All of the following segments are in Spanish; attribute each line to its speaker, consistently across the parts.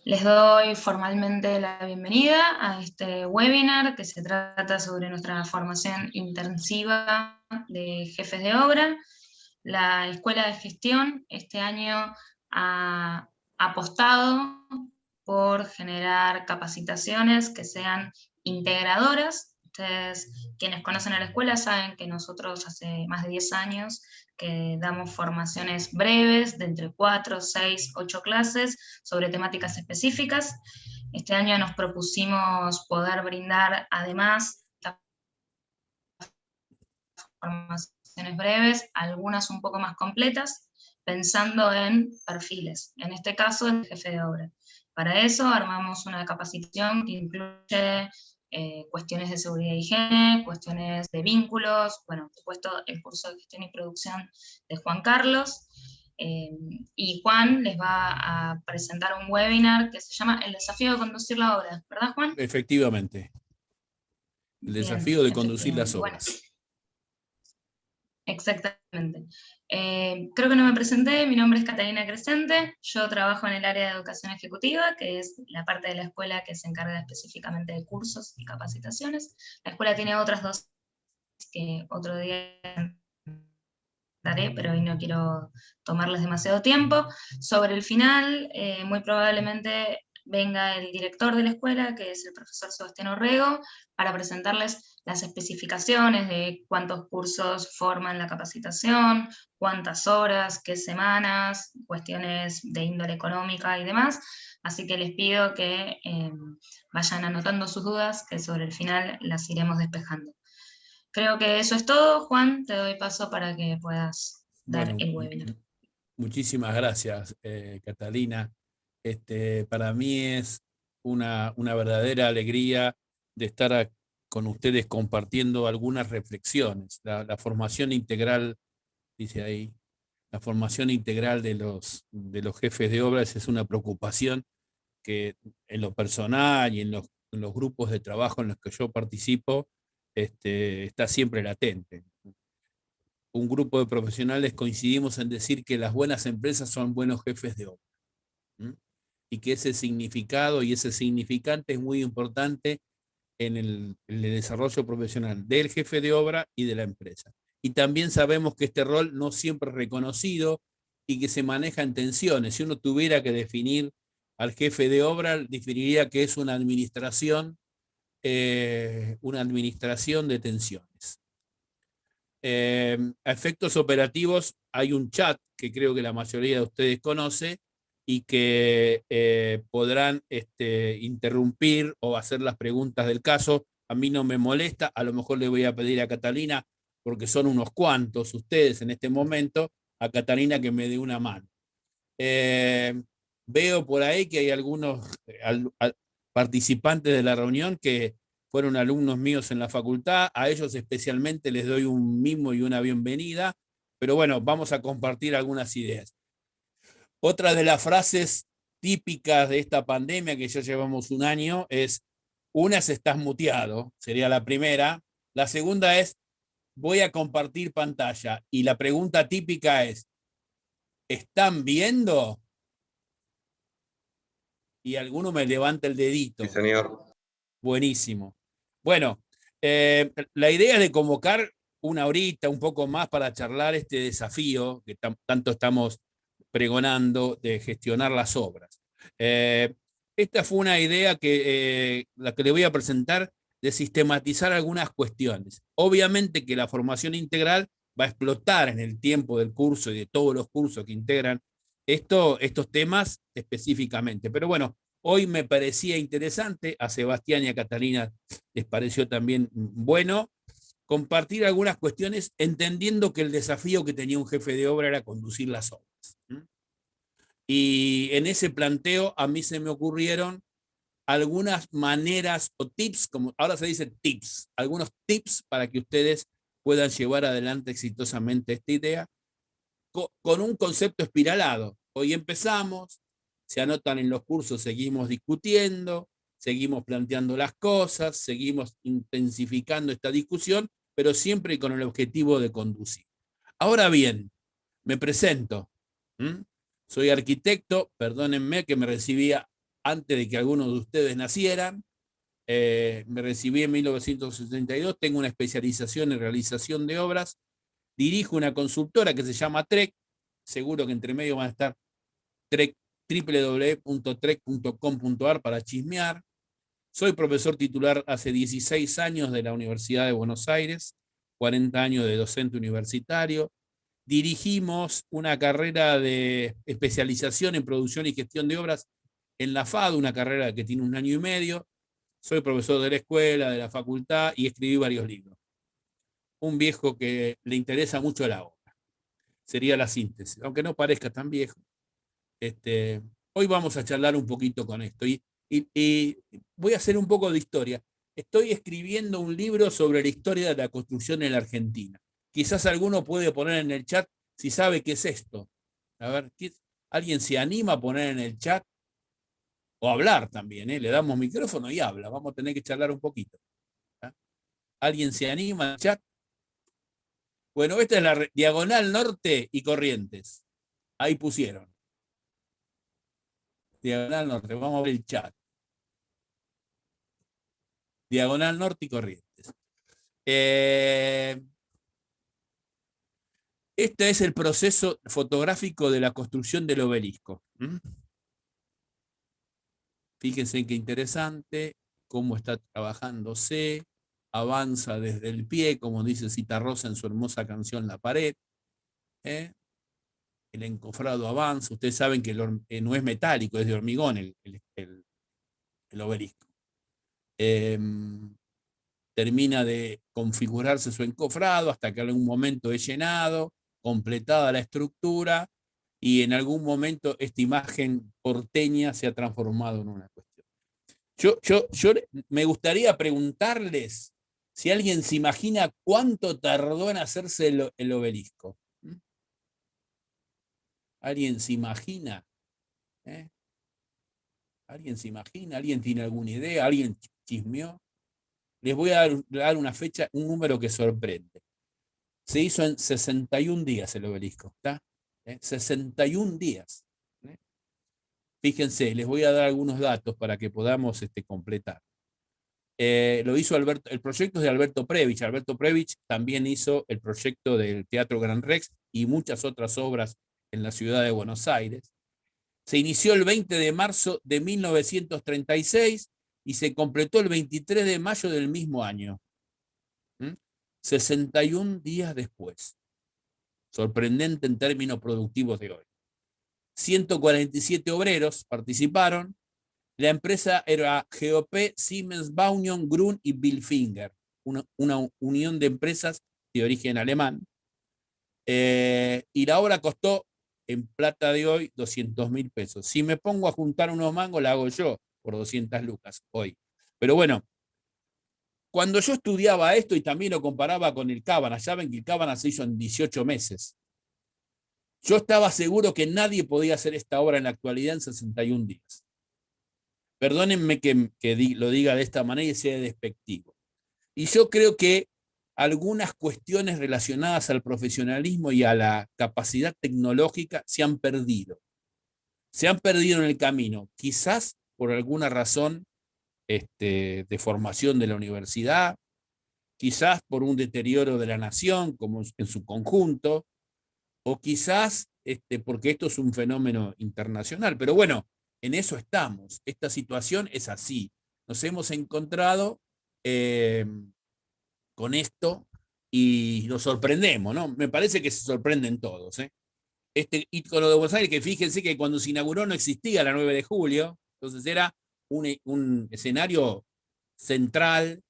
Speaker 1: Les doy formalmente la bienvenida a este webinar que se trata sobre nuestra formación intensiva de jefes de obra. La Escuela de Gestión este año ha apostado por generar capacitaciones que sean integradoras. Ustedes, quienes conocen a la escuela, saben que nosotros hace más de 10 años que damos formaciones breves de entre 4, 6, 8 clases sobre temáticas específicas. Este año nos propusimos poder brindar además formaciones breves, algunas un poco más completas, pensando en perfiles, en este caso el jefe de obra. Para eso armamos una capacitación que incluye cuestiones de seguridad y higiene, cuestiones de vínculos, bueno, por supuesto el curso de gestión y producción de Juan Carlos, y Juan les va a presentar un webinar que se llama El desafío de conducir la obra, ¿verdad, Juan?
Speaker 2: Efectivamente, el
Speaker 1: Bien,
Speaker 2: desafío de conducir las
Speaker 1: efectivamente. Bueno,
Speaker 2: obras.
Speaker 1: exactamente. Creo que no me presenté, mi nombre es Catalina Crescente, yo trabajo en el área de educación ejecutiva, que es la parte de la escuela que se encarga específicamente de cursos y capacitaciones. La escuela tiene otras dos que otro día daré, pero hoy no quiero tomarles demasiado tiempo. Sobre el final, muy probablemente venga el director de la escuela, que es el profesor Sebastián Orrego, para presentarles las especificaciones de cuántos cursos forman la capacitación, cuántas horas, qué semanas, cuestiones de índole económica y demás. Así que les pido que vayan anotando sus dudas, que sobre el final las iremos despejando. Creo que eso es todo. Juan, te doy paso para que puedas dar
Speaker 2: Bueno,
Speaker 1: el webinar.
Speaker 2: muchísimas gracias, Catalina. Para mí es una verdadera alegría de estar con ustedes compartiendo algunas reflexiones. La formación integral, dice ahí, la formación integral de los jefes de obras es una preocupación que en lo personal y en los grupos de trabajo en los que yo participo, está siempre latente. Un grupo de profesionales coincidimos en decir que las buenas empresas son buenos jefes de obra. ¿Mm? Y que ese significado y ese significante es muy importante en el desarrollo profesional del jefe de obra y de la empresa. Y también sabemos que este rol no siempre es reconocido y que se maneja en tensiones. Si uno tuviera que definir al jefe de obra, definiría que es una administración de tensiones. A efectos operativos hay un chat que creo que la mayoría de ustedes conoce y que podrán interrumpir o hacer las preguntas del caso. A mí no me molesta, a lo mejor le voy a pedir a Catalina, porque son unos cuantos ustedes en este momento, a Catalina que me dé una mano. Eh, Veo por ahí que hay algunos participantes de la reunión que fueron alumnos míos en la facultad, a ellos especialmente les doy un mimo y una bienvenida, pero bueno, vamos a compartir algunas ideas. Otra de las frases típicas de esta pandemia, que ya llevamos un año, es: una es estás muteado, sería la primera. La segunda es voy a compartir pantalla. Y la pregunta típica es: ¿están viendo? Y alguno me levanta el
Speaker 3: Sí,
Speaker 2: dedito.
Speaker 3: señor.
Speaker 2: Buenísimo. Bueno, la idea es de convocar una horita, un poco más, para charlar este desafío que tanto estamos pregonando de gestionar las obras. Esta fue una idea la que le voy a presentar, de sistematizar algunas cuestiones. Obviamente que la formación integral va a explotar en el tiempo del curso y de todos los cursos que integran estos temas específicamente. Pero bueno, hoy me parecía interesante, a Sebastián y a Catalina les pareció también bueno, compartir algunas cuestiones entendiendo que el desafío que tenía un jefe de obra era conducir las obras. Y en ese planteo a mí se me ocurrieron algunas maneras o tips, como ahora se dice tips, algunos tips para que ustedes puedan llevar adelante exitosamente esta idea con un concepto espiralado. Hoy empezamos, se anotan en los cursos, seguimos discutiendo, seguimos planteando las cosas, seguimos intensificando esta discusión, pero siempre con el objetivo de conducir. Ahora bien, me presento. ¿Mm? Soy arquitecto, perdónenme que me recibí antes de que algunos de ustedes nacieran. Me recibí en 1972, tengo una especialización en realización de obras, dirijo una consultora que se llama TREC, seguro que entre medio van a estar www.trec.com.ar para chismear. Soy profesor titular hace 16 años de la Universidad de Buenos Aires, 40 años de docente universitario. Dirigimos una carrera de especialización en producción y gestión de obras en la FAD, una carrera que tiene 1 año y medio. Soy profesor de la escuela, de la facultad y escribí varios libros. Un viejo que le interesa mucho la obra. Sería la síntesis, aunque no parezca tan viejo. Hoy vamos a charlar un poquito con esto y voy a hacer un poco de historia. Estoy escribiendo un libro sobre la historia de la construcción en la Argentina. Quizás alguno puede poner en el chat si sabe qué es esto. A ver, ¿alguien se anima a poner en el chat? O hablar también, ¿eh? Le damos micrófono y habla. Vamos a tener que charlar un poquito. ¿Ah? ¿Alguien se anima al chat? Bueno, esta es la Diagonal Norte y Corrientes. Ahí pusieron. Diagonal Norte, vamos a ver el chat. Diagonal Norte y Corrientes. Este es el proceso fotográfico de la construcción del obelisco. Fíjense qué interesante, cómo está trabajándose, avanza desde el pie, como dice Cita Rosa en su hermosa canción La Pared. El encofrado avanza, ustedes saben que no es metálico, es de hormigón el obelisco. Termina de configurarse su encofrado hasta que en algún momento es llenado, completada la estructura, y en algún momento esta imagen porteña se ha transformado en una cuestión. Yo me gustaría preguntarles si alguien se imagina cuánto tardó en hacerse el obelisco. ¿Alguien se imagina? ¿Alguien se imagina? ¿Alguien tiene alguna idea? ¿Alguien chismeó? Les voy a dar una fecha, un número que sorprende. Se hizo en 61 días el obelisco, ¿está? 61 días. Fíjense, les voy a dar algunos datos para que podamos completar. Lo hizo Alberto, el proyecto es de Alberto Previch. Alberto Previch también hizo el proyecto del Teatro Gran Rex y muchas otras obras en la ciudad de Buenos Aires. Se inició el 20 de marzo de 1936 y se completó el 23 de mayo del mismo año. 61 días después. Sorprendente en términos productivos de hoy. 147 obreros participaron. La empresa era GOP, Siemens, Baunion, Grun y Bilfinger, una unión de empresas de origen alemán. Y la obra costó, en plata de hoy, 200.000 pesos. Si me pongo a juntar unos mangos, la hago yo por 200 lucas hoy. Pero bueno, cuando yo estudiaba esto y también lo comparaba con el Cábana, saben que el Cábana se hizo en 18 meses. Yo estaba seguro que nadie podía hacer esta obra en la actualidad en 61 días. Perdónenme que lo diga de esta manera y sea despectivo. Y yo creo que algunas cuestiones relacionadas al profesionalismo y a la capacidad tecnológica se han perdido. Se han perdido en el camino, quizás por alguna razón de formación de la universidad, quizás por un deterioro de la nación como en su conjunto, o quizás porque esto es un fenómeno internacional. Pero bueno, en eso estamos. Esta situación es así. Nos hemos encontrado con esto y nos sorprendemos, ¿no? Me parece que se sorprenden todos. Este ícono de Buenos Aires, que fíjense que cuando se inauguró no existía la 9 de julio, entonces era un escenario central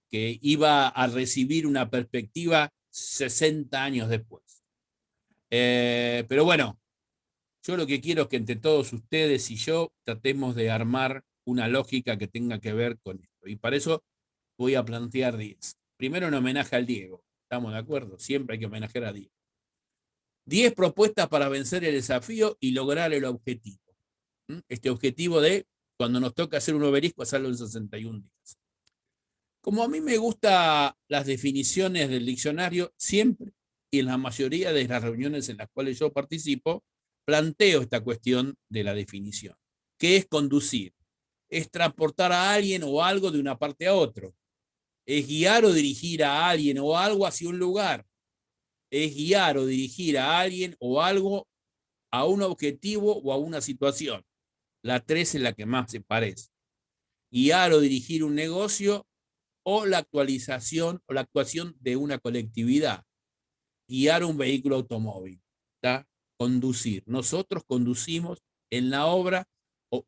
Speaker 2: que iba a recibir una perspectiva 60 años después. Pero bueno, yo lo que quiero es que entre todos ustedes y yo tratemos de armar una lógica que tenga que ver con esto. Y para eso voy a plantear 10. Primero en homenaje al Diego. ¿Estamos de acuerdo? Siempre hay que homenajear a Diego. 10 propuestas para vencer el desafío y lograr el objetivo. Este objetivo de, cuando nos toca hacer un obelisco, hacerlo en 61 días. Como a mí me gustan las definiciones del diccionario, siempre y en la mayoría de las reuniones en las cuales yo participo, planteo esta cuestión de la definición. ¿Qué es conducir? Es transportar a alguien o algo de una parte a otra. Es guiar o dirigir a alguien o algo hacia un lugar. Es guiar o dirigir a alguien o algo a un objetivo o a una situación. La 3 es la que más se parece. Guiar o dirigir un negocio o la actualización o la actuación de una colectividad. Guiar un vehículo automóvil. ¿Está? Conducir. Nosotros conducimos en la obra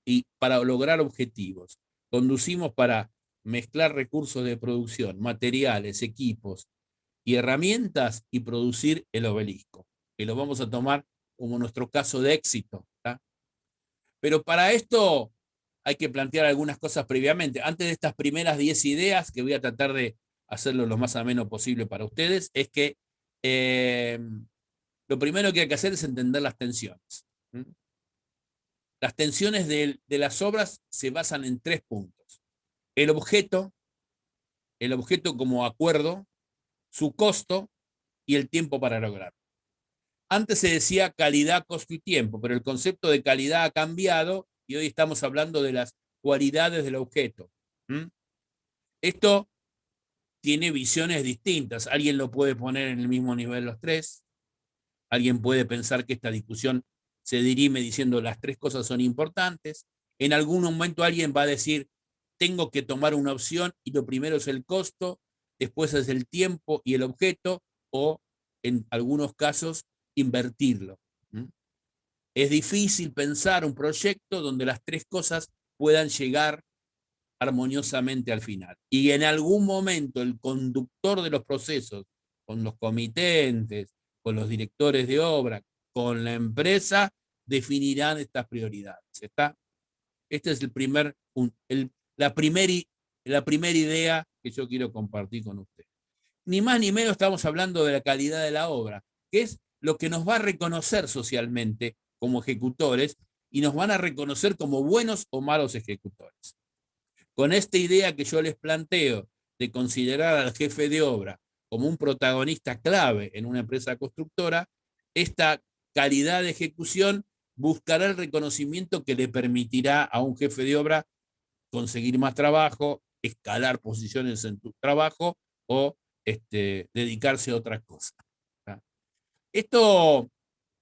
Speaker 2: y para lograr objetivos. Conducimos para mezclar recursos de producción, materiales, equipos y herramientas y producir el obelisco, que lo vamos a tomar como nuestro caso de éxito. ¿Está? Pero para esto hay que plantear algunas cosas previamente. Antes de estas primeras 10 ideas, que voy a tratar de hacerlo lo más ameno posible para ustedes, es que lo primero que hay que hacer es entender las tensiones. Las tensiones de las obras se basan en 3 puntos. El objeto como acuerdo, su costo y el tiempo para lograrlo. Antes se decía calidad, costo y tiempo, pero el concepto de calidad ha cambiado y hoy estamos hablando de las cualidades del objeto. Esto tiene visiones distintas. Alguien lo puede poner en el mismo nivel los 3. Alguien puede pensar que esta discusión se dirime diciendo las 3 cosas son importantes. En algún momento alguien va a decir, tengo que tomar una opción y lo primero es el costo, después es el tiempo y el objeto, o en algunos casos invertirlo. Es difícil pensar un proyecto donde las 3 cosas puedan llegar armoniosamente al final. Y en algún momento el conductor de los procesos, con los comitentes, con los directores de obra, con la empresa, definirán estas prioridades. ¿Está? Esta es la primera idea que yo quiero compartir con usted. Ni más ni menos estamos hablando de la calidad de la obra, que es lo que nos va a reconocer socialmente como ejecutores y nos van a reconocer como buenos o malos ejecutores. Con esta idea que yo les planteo de considerar al jefe de obra como un protagonista clave en una empresa constructora, esta calidad de ejecución buscará el reconocimiento que le permitirá a un jefe de obra conseguir más trabajo, escalar posiciones en tu trabajo o dedicarse a otras cosas. Esto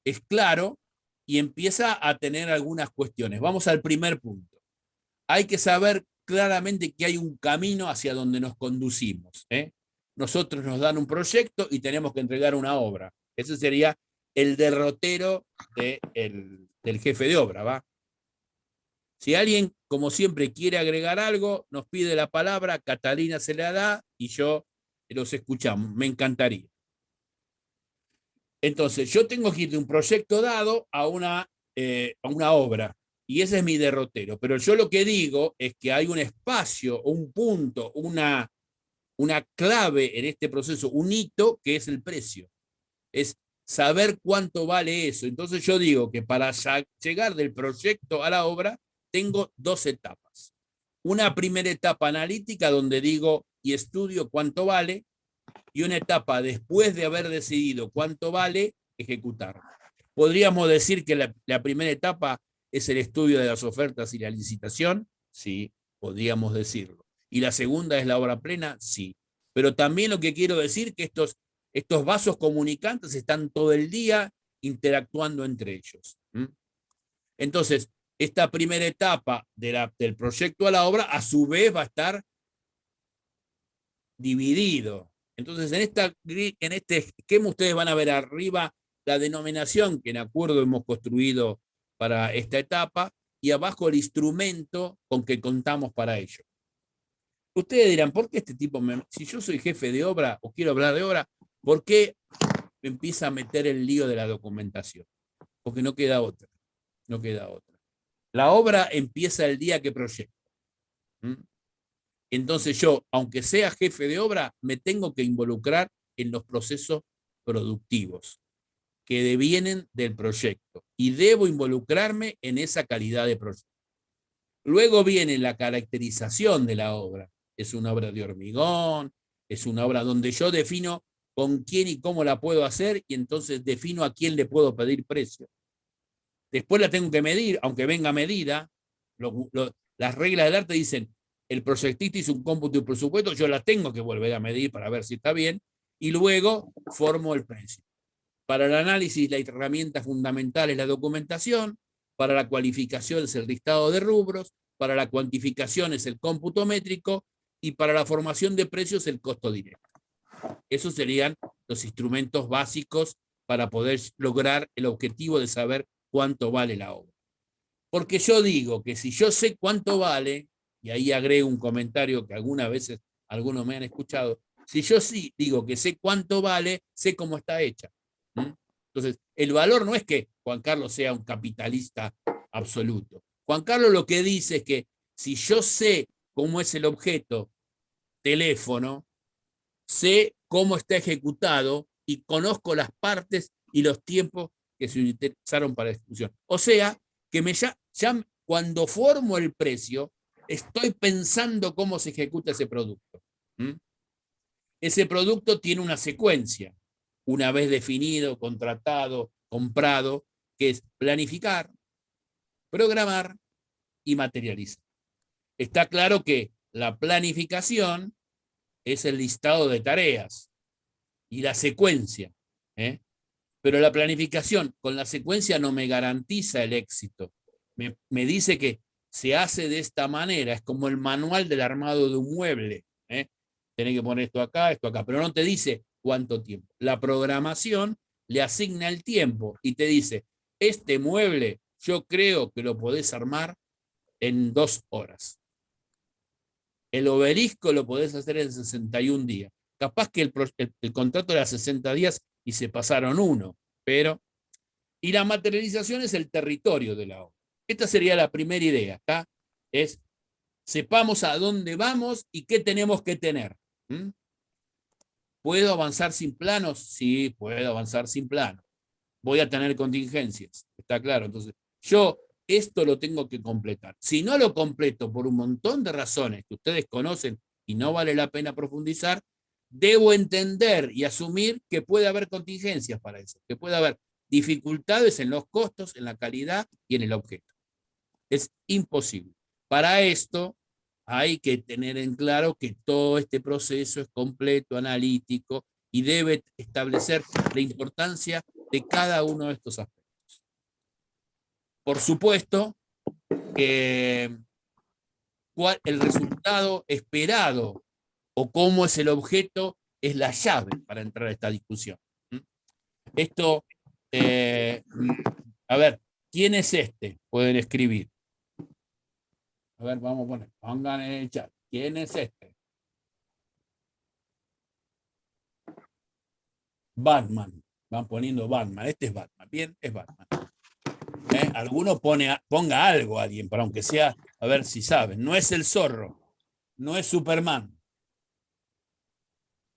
Speaker 2: es claro y empieza a tener algunas cuestiones. Vamos al primer punto. Hay que saber claramente que hay un camino hacia donde nos conducimos. Nosotros nos dan un proyecto y tenemos que entregar una obra. Ese sería el derrotero del jefe de obra, ¿va? Si alguien, como siempre, quiere agregar algo, nos pide la palabra, Catalina se la da y yo los escuchamos. Me encantaría. Entonces, yo tengo que ir de un proyecto dado a una obra, y ese es mi derrotero. Pero yo lo que digo es que hay un espacio, un punto, una clave en este proceso, un hito, que es el precio. Es saber cuánto vale eso. Entonces yo digo que para llegar del proyecto a la obra, tengo 2 etapas. Una primera etapa analítica donde digo y estudio cuánto vale, y una etapa después de haber decidido cuánto vale, ejecutar. Podríamos decir que la primera etapa es el estudio de las ofertas y la licitación, sí, podríamos decirlo. Y la segunda es la obra plena, sí. Pero también lo que quiero decir es que estos vasos comunicantes están todo el día interactuando entre ellos. Entonces, esta primera etapa del proyecto a la obra, a su vez, va a estar dividido. Entonces, en este esquema ustedes van a ver arriba la denominación que en acuerdo hemos construido para esta etapa y abajo el instrumento con que contamos para ello. Ustedes dirán, ¿por qué este tipo, si yo soy jefe de obra o quiero hablar de obra, ¿por qué me empieza a meter el lío de la documentación? Porque no queda otra, no queda otra. La obra empieza el día que proyecto. Entonces yo, aunque sea jefe de obra, me tengo que involucrar en los procesos productivos que devienen del proyecto y debo involucrarme en esa calidad de proyecto. Luego viene la caracterización de la obra. Es una obra de hormigón, es una obra donde yo defino con quién y cómo la puedo hacer y entonces defino a quién le puedo pedir precio. Después la tengo que medir, aunque venga medida, Las reglas del arte dicen, el proyectista hizo un cómputo y presupuesto, yo la tengo que volver a medir para ver si está bien, y luego formo el precio. Para el análisis, la herramienta fundamental es la documentación, para la cualificación es el listado de rubros, para la cuantificación es el cómputo métrico, y para la formación de precios el costo directo. Esos serían los instrumentos básicos para poder lograr el objetivo de saber cuánto vale la obra. Porque yo digo que si yo sé cuánto vale, y ahí agrego un comentario que algunas veces algunos me han escuchado, si yo sí digo que sé cuánto vale, sé cómo está hecha. Entonces, el valor no es que Juan Carlos sea un capitalista absoluto. Juan Carlos lo que dice es que si yo sé cómo es el objeto teléfono, sé cómo está ejecutado y conozco las partes y los tiempos que se utilizaron para la ejecución. O sea, que ya cuando formo el precio, estoy pensando cómo se ejecuta ese producto. Ese producto tiene una secuencia, una vez definido, contratado, comprado, que es planificar, programar y materializar. Está claro que la planificación es el listado de tareas y la secuencia, pero la planificación con la secuencia no me garantiza el éxito. Me dice que se hace de esta manera, es como el manual del armado de un mueble. Tenés que poner esto acá, pero no te dice cuánto tiempo. La programación le asigna el tiempo y te dice, este mueble yo creo que lo podés armar en 2 horas. El obelisco lo podés hacer en 61 días. Capaz que el contrato era 60 días y se pasaron 1, pero... Y la materialización es el territorio de la obra. Esta sería la primera idea. Acá es, sepamos a dónde vamos y qué tenemos que tener. ¿Puedo avanzar sin planos? Sí, puedo avanzar sin planos. Voy a tener contingencias, está claro. Entonces, yo esto lo tengo que completar. Si no lo completo por un montón de razones que ustedes conocen y no vale la pena profundizar, debo entender y asumir que puede haber contingencias para eso, que puede haber dificultades en los costos, en la calidad y en el objeto. Es imposible. Para esto hay que tener en claro que todo este proceso es completo, analítico y debe establecer la importancia de cada uno de estos aspectos. Por supuesto que el resultado esperado o cómo es el objeto es la llave para entrar a esta discusión. Esto, a ver, ¿quién es este? Pueden escribir. A ver, vamos a poner, pongan en el chat. ¿Quién es este? Batman. Van poniendo Batman. Este es Batman. Bien, es Batman. Alguno ponga algo a alguien, para aunque sea, a ver si saben. No es el zorro. No es Superman.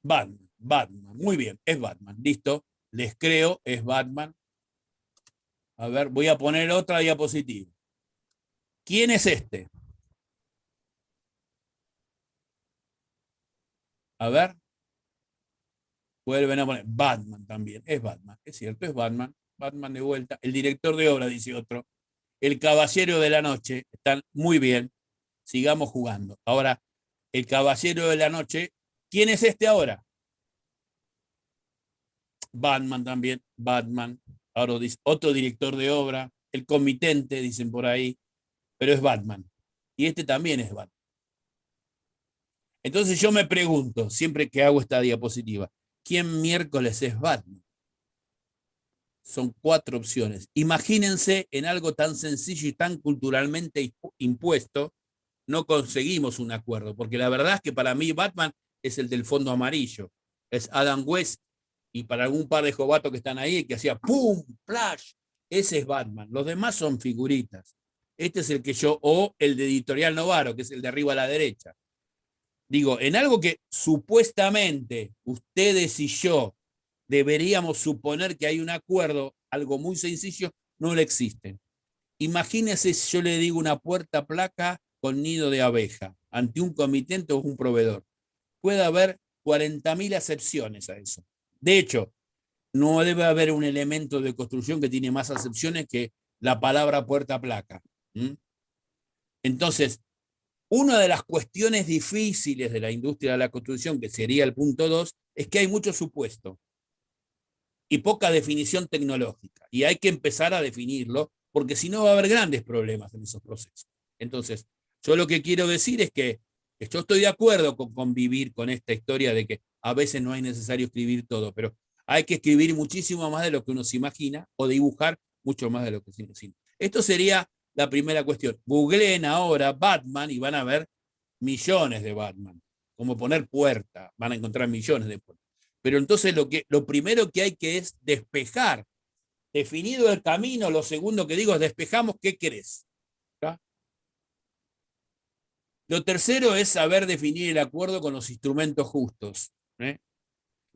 Speaker 2: Batman. Batman. Muy bien, es Batman. Listo. Les creo, es Batman. A ver, voy a poner otra diapositiva. ¿Quién es este? A ver. Vuelven a poner Batman también. Es Batman. Es cierto, es Batman. Batman de vuelta. El director de obra, dice otro. El Caballero de la Noche. Están muy bien. Sigamos jugando. Ahora, el Caballero de la Noche. ¿Quién es este ahora? Batman también. Batman. Ahora dice otro director de obra. El comitente, dicen por ahí. Pero es Batman. Y este también es Batman. Entonces yo me pregunto, siempre que hago esta diapositiva, ¿quién miércoles es Batman? Son 4 opciones. Imagínense en algo tan sencillo y tan culturalmente impuesto, no conseguimos un acuerdo, porque la verdad es que para mí Batman es el del fondo amarillo, es Adam West, y para algún par de jovatos que están ahí, que hacía ¡pum! ¡Flash! Ese es Batman. Los demás son figuritas. Este es el que yo, o el de Editorial Novaro, que es el de arriba a la derecha. Digo, en algo que supuestamente ustedes y yo deberíamos suponer que hay un acuerdo, algo muy sencillo, no lo existe. Imagínense si yo le digo una puerta placa con nido de abeja ante un comitente o un proveedor. Puede haber 40.000 acepciones a eso. De hecho, no debe haber un elemento de construcción que tiene más acepciones que la palabra puerta placa. Entonces, una de las cuestiones difíciles de la industria de la construcción, que sería el punto 2, es que hay mucho supuesto y poca definición tecnológica. Y hay que empezar a definirlo, porque si no va a haber grandes problemas en esos procesos. Entonces, yo lo que quiero decir es que yo estoy de acuerdo con convivir con esta historia de que a veces no es necesario escribir todo, pero hay que escribir muchísimo más de lo que uno se imagina o dibujar mucho más de lo que se imagina. Esto sería la primera cuestión. Googleen ahora Batman y van a ver millones de Batman. Como poner puerta, van a encontrar millones de puertas. Pero entonces lo primero que hay que es despejar. Definido el camino, lo segundo que digo es despejamos qué querés. ¿Tá? Lo tercero es saber definir el acuerdo con los instrumentos justos. ¿Eh?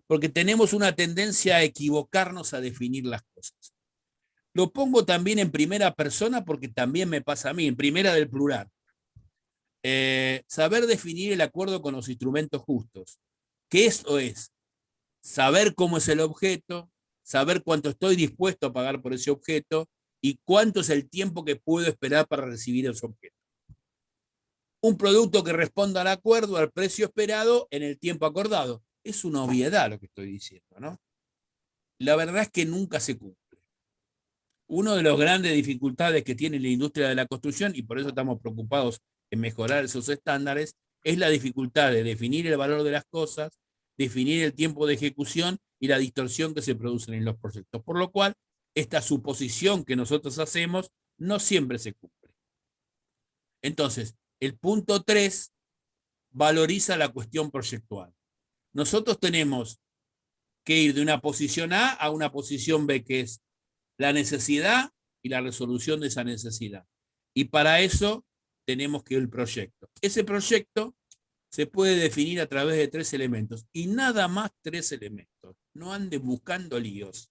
Speaker 2: Porque tenemos una tendencia a equivocarnos a definir las cosas. Lo pongo también en primera persona porque también me pasa a mí, en primera del plural. Saber definir el acuerdo con los instrumentos justos. ¿Qué eso es? Saber cómo es el objeto, saber cuánto estoy dispuesto a pagar por ese objeto y cuánto es el tiempo que puedo esperar para recibir ese objeto. Un producto que responda al acuerdo, al precio esperado, en el tiempo acordado. Es una obviedad lo que estoy diciendo, ¿no? La verdad es que nunca se cumple. Una de las grandes dificultades que tiene la industria de la construcción, y por eso estamos preocupados en mejorar esos estándares, es la dificultad de definir el valor de las cosas, definir el tiempo de ejecución y la distorsión que se producen en los proyectos. Por lo cual, esta suposición que nosotros hacemos no siempre se cumple. Entonces, el punto 3 valoriza la cuestión proyectual. Nosotros tenemos que ir de una posición A una posición B, que es la necesidad y la resolución de esa necesidad. Y para eso tenemos que ir al proyecto. Ese proyecto se puede definir a través de 3 elementos y nada más 3 elementos. No anden buscando líos.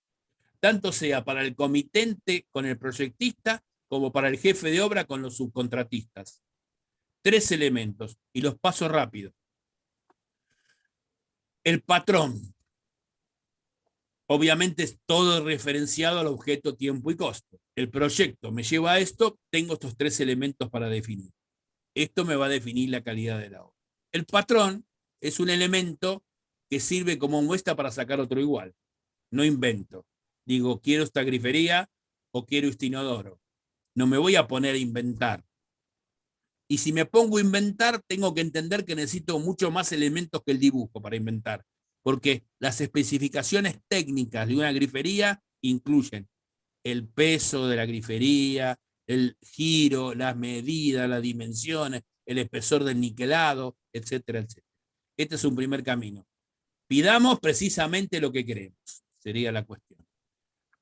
Speaker 2: Tanto sea para el comitente con el proyectista como para el jefe de obra con los subcontratistas. 3 elementos y los paso rápido. El patrón. Obviamente es todo referenciado al objeto, tiempo y costo. El proyecto me lleva a esto, tengo estos 3 elementos para definir. Esto me va a definir la calidad de la obra. El patrón es un elemento que sirve como muestra para sacar otro igual. No invento. Digo, quiero esta grifería o quiero este inodoro. No me voy a poner a inventar. Y si me pongo a inventar, tengo que entender que necesito mucho más elementos que el dibujo para inventar. Porque las especificaciones técnicas de una grifería incluyen el peso de la grifería, el giro, las medidas, las dimensiones, el espesor del niquelado, etcétera, etcétera. Este es un primer camino. Pidamos precisamente lo que queremos, sería la cuestión.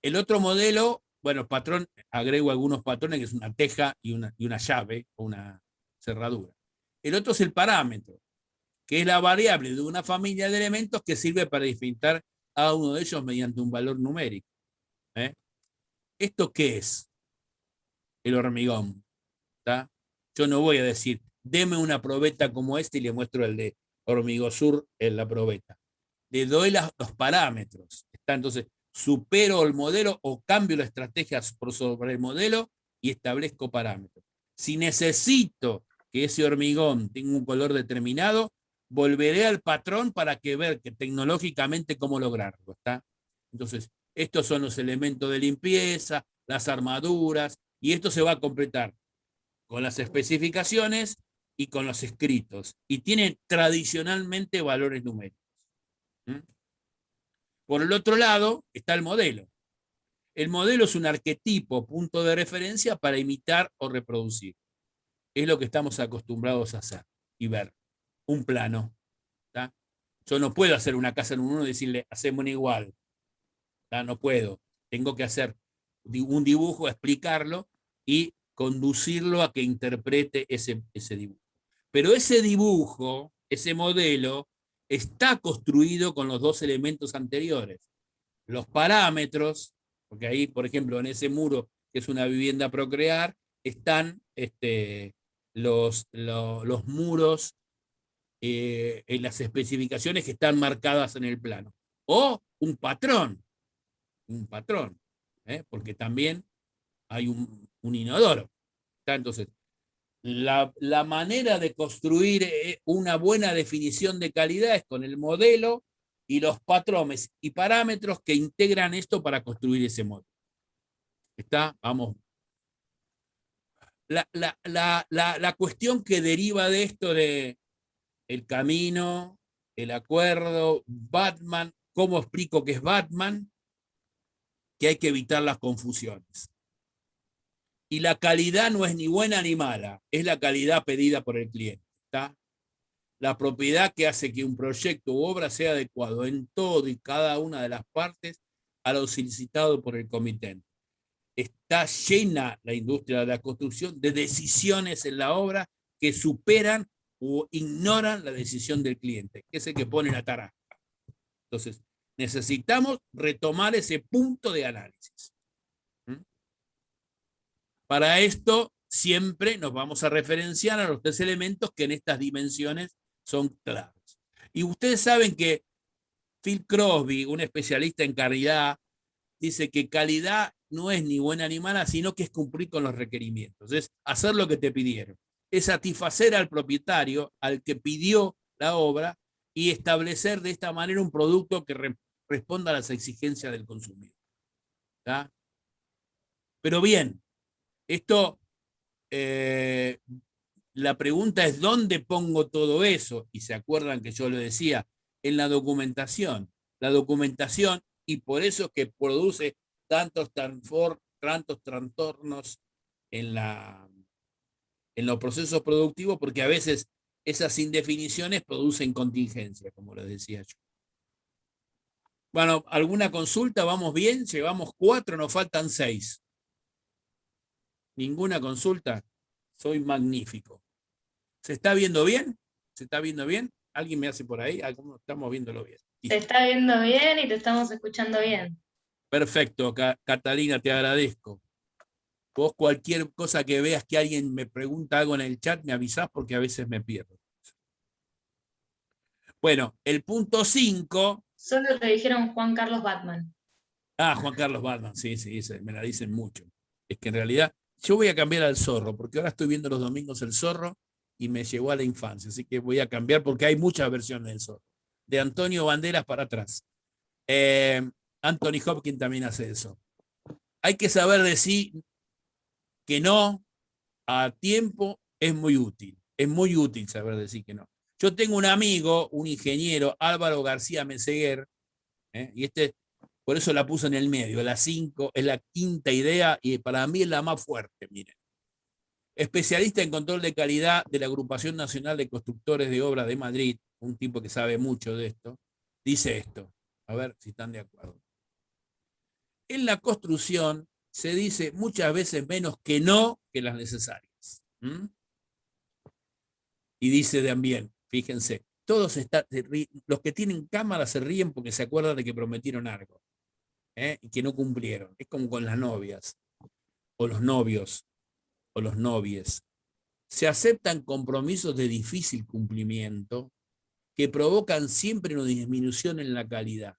Speaker 2: El otro modelo, bueno, patrón, agrego algunos patrones, que es una teja y una llave o una cerradura. El otro es el parámetro, que es la variable de una familia de elementos que sirve para distintar a uno de ellos mediante un valor numérico. ¿Esto qué es? El hormigón. ¿Tá? Yo no voy a decir, deme una probeta como esta y le muestro el de Hormigosur en la probeta. Le doy los parámetros. ¿Está? Entonces, supero el modelo o cambio la estrategia sobre el modelo y establezco parámetros. Si necesito que ese hormigón tenga un color determinado, volveré al patrón para que ver que tecnológicamente cómo lograrlo. ¿Está? Entonces, estos son los elementos de limpieza, las armaduras, y esto se va a completar con las especificaciones y con los escritos. Y tiene tradicionalmente valores numéricos. ¿Mm? Por el otro lado está el modelo. El modelo es un arquetipo, punto de referencia para imitar o reproducir. Es lo que estamos acostumbrados a hacer y ver. Un plano. ¿Tá? Yo no puedo hacer una casa en uno y decirle, hacemos una igual. ¿Tá? No puedo. Tengo que hacer un dibujo, explicarlo y conducirlo a que interprete ese dibujo. Pero ese dibujo, ese modelo, está construido con los 2 elementos anteriores. Los parámetros, porque ahí, por ejemplo, en ese muro, que es una vivienda a procrear, están los muros en las especificaciones que están marcadas en el plano. O un patrón, porque también hay un inodoro. ¿Está? Entonces, La manera de construir una buena definición de calidad es con el modelo y los patrones y parámetros que integran esto para construir ese modelo. ¿Está? Vamos. La cuestión que deriva de esto de el camino, el acuerdo, Batman, ¿cómo explico qué es Batman? Que hay que evitar las confusiones. Y la calidad no es ni buena ni mala, es la calidad pedida por el cliente. ¿Está? La propiedad que hace que un proyecto u obra sea adecuado en todo y cada una de las partes a lo solicitado por el comitente. Está llena la industria de la construcción de decisiones en la obra que superan o ignoran la decisión del cliente, que es el que pone la tarasca. Entonces, necesitamos retomar ese punto de análisis. Para esto, siempre nos vamos a referenciar a los tres elementos que en estas dimensiones son claves. Y ustedes saben que Phil Crosby, un especialista en calidad, dice que calidad no es ni buena ni mala, sino que es cumplir con los requerimientos, es hacer lo que te pidieron, es satisfacer al propietario, al que pidió la obra, y establecer de esta manera un producto que responda a las exigencias del consumidor. ¿Tá? Pero bien, esto, la pregunta es ¿dónde pongo todo eso? Y se acuerdan que yo lo decía, en la documentación. La documentación, y por eso es que produce tantos trastornos en los procesos productivos, porque a veces esas indefiniciones producen contingencia, como les decía yo. Bueno, ¿alguna consulta? ¿Vamos bien? Llevamos 4, nos faltan 6. ¿Ninguna consulta? Soy magnífico. ¿Se está viendo bien? ¿Se está viendo bien? ¿Alguien me hace por ahí? ¿Cómo estamos viéndolo bien?
Speaker 1: Se está viendo bien y te estamos escuchando bien.
Speaker 2: Perfecto, Catalina, te agradezco. Vos cualquier cosa que veas que alguien me pregunta algo en el chat, me avisás porque a veces me pierdo. Bueno, el punto 5.
Speaker 1: Solo le dijeron Juan Carlos Batman.
Speaker 2: Ah, Juan Carlos Batman, sí, me la dicen mucho. Es que en realidad yo voy a cambiar al Zorro, porque ahora estoy viendo los domingos el Zorro y me llevó a la infancia, así que voy a cambiar porque hay muchas versiones del Zorro. De Antonio Banderas para atrás. Anthony Hopkins también hace eso. Hay que saber decir que no a tiempo es muy útil. Es muy útil saber decir que no. Yo tengo un amigo, un ingeniero, Álvaro García Meseguer, y por eso la puso en el medio. La 5 es la quinta idea y para mí es la más fuerte, miren. Especialista en control de calidad de la Agrupación Nacional de Constructores de Obras de Madrid, un tipo que sabe mucho de esto, dice esto. A ver si están de acuerdo. En la construcción se dice muchas veces menos que no que las necesarias. Y dice también, fíjense, los que tienen cámara se ríen porque se acuerdan de que prometieron algo y que no cumplieron. Es como con las novias, o los novios, o los novies. Se aceptan compromisos de difícil cumplimiento que provocan siempre una disminución en la calidad.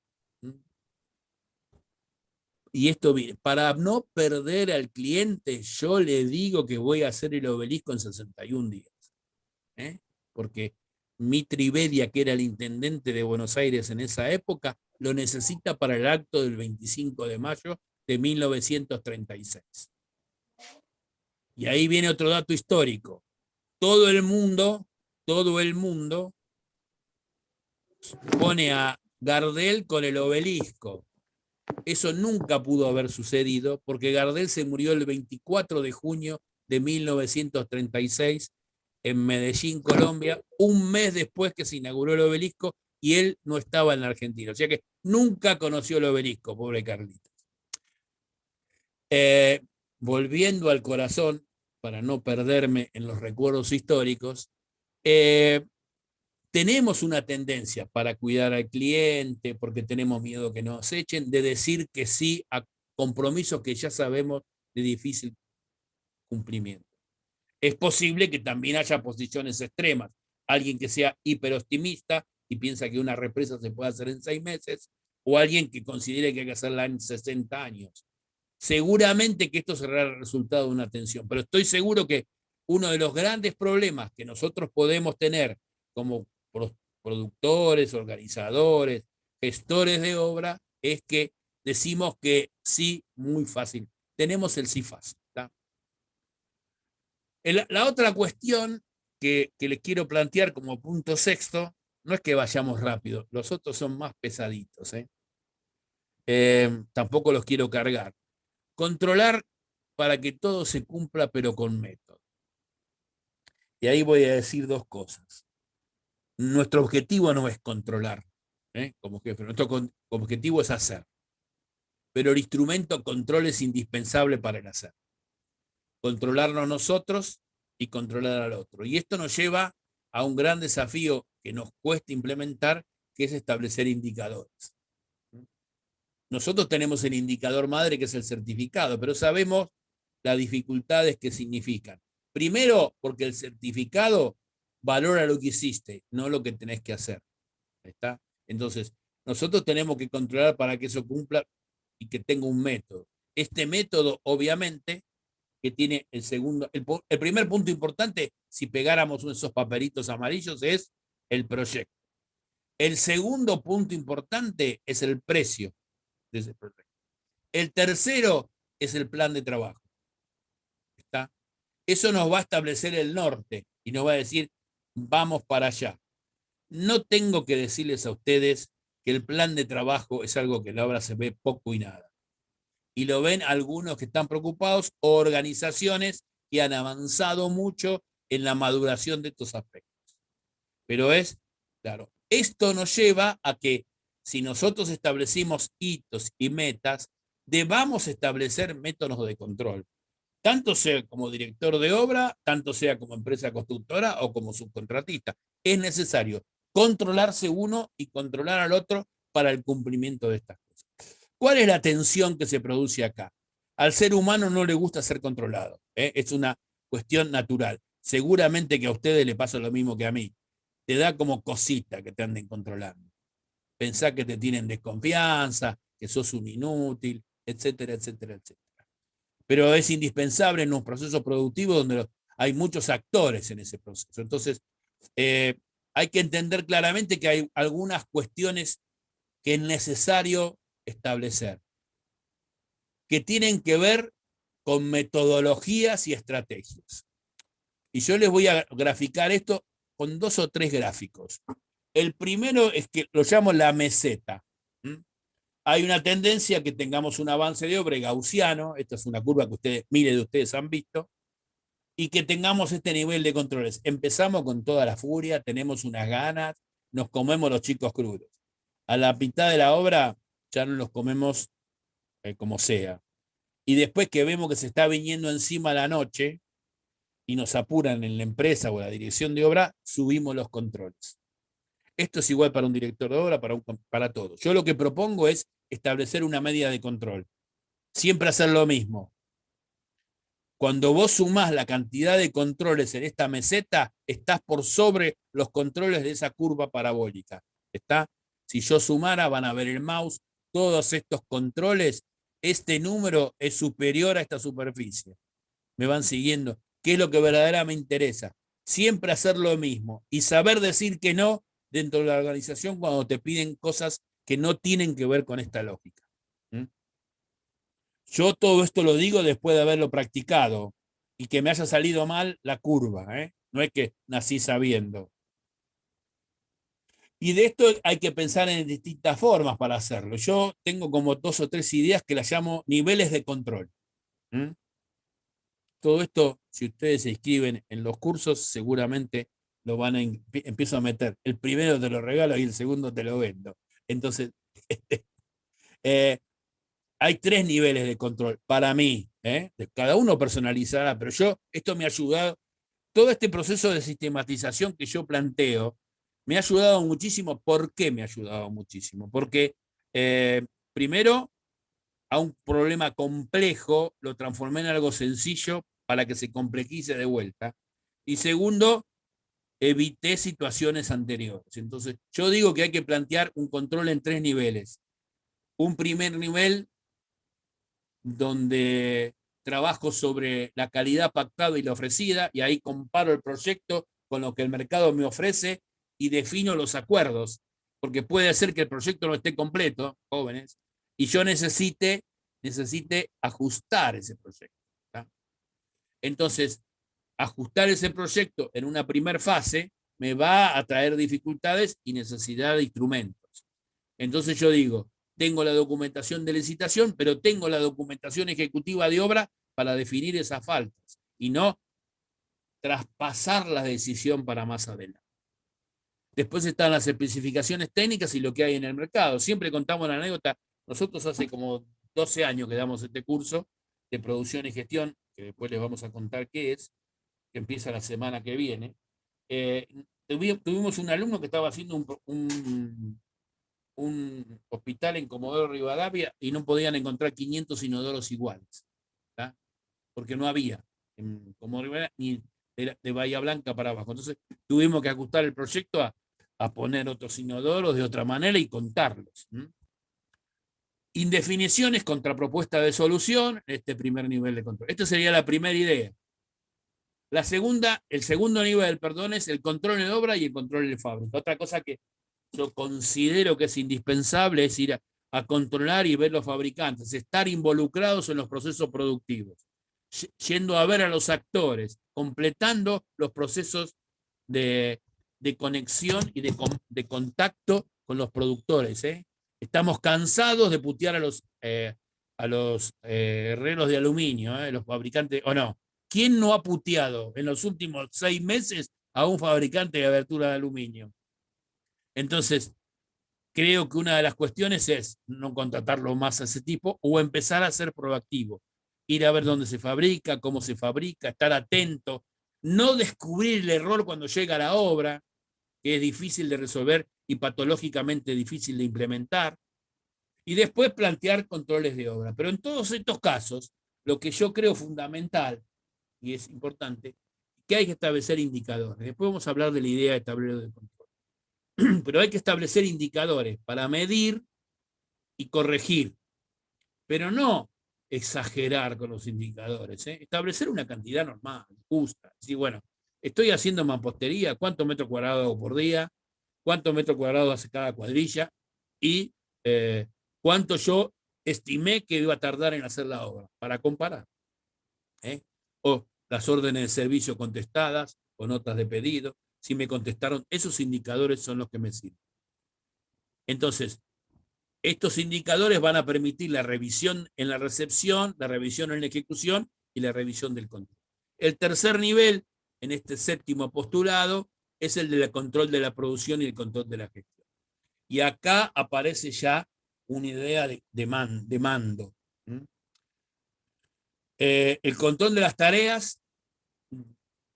Speaker 2: Y esto, para no perder al cliente, yo le digo que voy a hacer el obelisco en 61 días. Porque Mitri Bedia, que era el intendente de Buenos Aires en esa época, lo necesita para el acto del 25 de mayo de 1936. Y ahí viene otro dato histórico. Todo el mundo pone a Gardel con el obelisco. Eso nunca pudo haber sucedido porque Gardel se murió el 24 de junio de 1936 en Medellín, Colombia, un mes después que se inauguró el obelisco y él no estaba en la Argentina. O sea que nunca conoció el obelisco, pobre Carlitos. Volviendo al corazón, para no perderme en los recuerdos históricos, tenemos una tendencia para cuidar al cliente, porque tenemos miedo que nos echen, de decir que sí a compromisos que ya sabemos de difícil cumplimiento. Es posible que también haya posiciones extremas. Alguien que sea hiperoptimista y piensa que una represa se puede hacer en 6 meses, o alguien que considere que hay que hacerla en 60 años. Seguramente que esto será el resultado de una tensión, pero estoy seguro que uno de los grandes problemas que nosotros podemos tener como productores, organizadores, gestores de obra, es que decimos que sí, muy fácil. Tenemos el sí fácil. La otra cuestión que les quiero plantear como punto sexto, no es que vayamos rápido, los otros son más pesaditos. Tampoco los quiero cargar. Controlar para que todo se cumpla, pero con método. Y ahí voy a decir dos cosas. Nuestro objetivo no es controlar, como jefe, nuestro objetivo es hacer. Pero el instrumento control es indispensable para el hacer. Controlarnos nosotros y controlar al otro. Y esto nos lleva a un gran desafío que nos cuesta implementar, que es establecer indicadores. Nosotros tenemos el indicador madre, que es el certificado, pero sabemos las dificultades que significan. Primero, porque el certificado valora lo que hiciste, no lo que tenés que hacer. ¿Está? Entonces, nosotros tenemos que controlar para que eso cumpla y que tenga un método. Este método, obviamente, que tiene el primer punto importante, si pegáramos esos papelitos amarillos, es el proyecto. El segundo punto importante es el precio de ese proyecto. El tercero es el plan de trabajo. ¿Está? Eso nos va a establecer el norte y nos va a decir, vamos para allá. No tengo que decirles a ustedes que el plan de trabajo es algo que en la obra se ve poco y nada. Y lo ven algunos que están preocupados o organizaciones que han avanzado mucho en la maduración de estos aspectos. Pero claro, esto nos lleva a que si nosotros establecimos hitos y metas, debamos establecer métodos de control, tanto sea como director de obra, tanto sea como empresa constructora o como subcontratista. Es necesario controlarse uno y controlar al otro para el cumplimiento de estas cosas. ¿Cuál es la tensión que se produce acá? Al ser humano no le gusta ser controlado, es una cuestión natural. Seguramente que a ustedes les pasa lo mismo que a mí. Te da como cosita que te anden controlando. Pensá que te tienen desconfianza, que sos un inútil, etcétera, etcétera, etcétera. Pero es indispensable en un proceso productivo donde hay muchos actores en ese proceso. Entonces, hay que entender claramente que hay algunas cuestiones que es necesario establecer, que tienen que ver con metodologías y estrategias. Y yo les voy a graficar esto con 2 o 3 gráficos. El primero es que lo llamo la meseta. Hay una tendencia a que tengamos un avance de obra gaussiano, esta es una curva que miles de ustedes han visto, y que tengamos este nivel de controles. Empezamos con toda la furia, tenemos unas ganas, nos comemos los chicos crudos. A la mitad de la obra ya no los comemos como sea. Y después que vemos que se está viniendo encima la noche y nos apuran en la empresa o la dirección de obra, subimos los controles. Esto es igual para un director de obra, para todos. Yo lo que propongo es establecer una media de control. Siempre hacer lo mismo. Cuando vos sumás la cantidad de controles en esta meseta, estás por sobre los controles de esa curva parabólica. ¿Está? Si yo sumara, van a ver el mouse, todos estos controles, este número es superior a esta superficie. ¿Me van siguiendo? ¿Qué es lo que verdaderamente me interesa? Siempre hacer lo mismo y saber decir que no dentro de la organización cuando te piden cosas que no tienen que ver con esta lógica. Yo todo esto lo digo después de haberlo practicado y que me haya salido mal la curva, no es que nací sabiendo. Y de esto hay que pensar en distintas formas para hacerlo. Yo tengo como 2 o 3 ideas que las llamo niveles de control. Todo esto, si ustedes se inscriben en los cursos, seguramente lo van a empiezo a meter. El primero te lo regalo y el segundo te lo vendo. Entonces, hay 3 niveles de control para mí. Cada uno personalizará, pero esto me ha ayudado. Todo este proceso de sistematización que yo planteo me ha ayudado muchísimo. ¿Por qué me ha ayudado muchísimo? Porque primero, a un problema complejo lo transformé en algo sencillo para que se complejice de vuelta. Y segundo, evité situaciones anteriores. Entonces, yo digo que hay que plantear un control en 3 niveles. Un primer nivel donde trabajo sobre la calidad pactada y la ofrecida, y ahí comparo el proyecto con lo que el mercado me ofrece y defino los acuerdos, porque puede ser que el proyecto no esté completo, jóvenes, y yo necesite ajustar ese proyecto. ¿tá? Entonces, ajustar ese proyecto en una primera fase me va a traer dificultades y necesidad de instrumentos. Entonces yo digo, tengo la documentación de licitación, pero tengo la documentación ejecutiva de obra para definir esas faltas y no traspasar la decisión para más adelante. Después están las especificaciones técnicas y lo que hay en el mercado. Siempre contamos la anécdota. Nosotros hace como 12 años que damos este curso de producción y gestión, que después les vamos a contar qué es, que empieza la semana que viene. Eh, tuvimos un alumno que estaba haciendo un hospital en Comodoro Rivadavia y no podían encontrar 500 inodoros iguales, ¿tá? Porque no había en Comodoro Rivadavia ni de Bahía Blanca para abajo. Entonces tuvimos que ajustar el proyecto a poner otros inodoros de otra manera y contarlos. Indefiniciones contra propuesta de solución, este primer nivel de control. Esta sería la primera idea. La segunda, el segundo nivel del perdón es el control de obra y el control de fábrica. Otra cosa que yo considero que es indispensable es ir a controlar y ver los fabricantes, estar involucrados en los procesos productivos, yendo a ver a los actores, completando los procesos de, de conexión y de contacto con los productores. Estamos cansados de putear a los herreros de aluminio, los fabricantes, o no. ¿Quién no ha puteado en los últimos 6 meses a un fabricante de abertura de aluminio? Entonces, creo que una de las cuestiones es no contratarlo más a ese tipo o empezar a ser proactivo, ir a ver dónde se fabrica, cómo se fabrica, estar atento, no descubrir el error cuando llega a la obra, que es difícil de resolver y patológicamente difícil de implementar, y después plantear controles de obra. Pero en todos estos casos, lo que yo creo fundamental, y es importante, que hay que establecer indicadores. Después vamos a hablar de la idea de tablero de control. Pero hay que establecer indicadores para medir y corregir, pero no exagerar con los indicadores. Establecer una cantidad normal, justa. Decir, bueno, estoy haciendo mampostería, ¿cuántos metros cuadrados hago por día? ¿Cuántos metros cuadrados hace cada cuadrilla? Y cuánto yo estimé que iba a tardar en hacer la obra, para comparar. O las órdenes de servicio contestadas o notas de pedido, si me contestaron, esos indicadores son los que me sirven. Entonces, estos indicadores van a permitir la revisión en la recepción, la revisión en la ejecución y la revisión del control. El tercer nivel, en este séptimo postulado, es el del control de la producción y el control de la gestión. Y acá aparece ya una idea de mando. El control de las tareas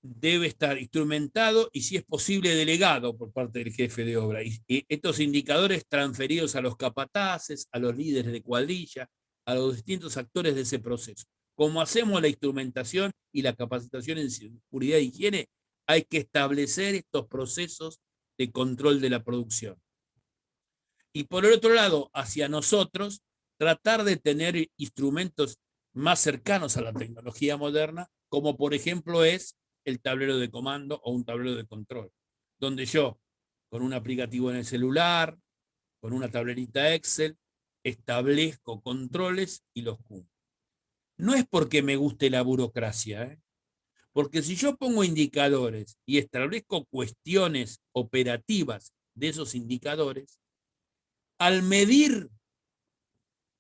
Speaker 2: debe estar instrumentado y, si es posible, delegado por parte del jefe de obra. Y estos indicadores transferidos a los capataces, a los líderes de cuadrilla, a los distintos actores de ese proceso. Como hacemos la instrumentación y la capacitación en seguridad e higiene, hay que establecer estos procesos de control de la producción. Y por el otro lado, hacia nosotros, tratar de tener instrumentos más cercanos a la tecnología moderna, como por ejemplo es el tablero de comando o un tablero de control, donde yo, con un aplicativo en el celular, con una tablerita Excel, establezco controles y los cumplo. No es porque me guste la burocracia, porque si yo pongo indicadores y establezco cuestiones operativas de esos indicadores, al medir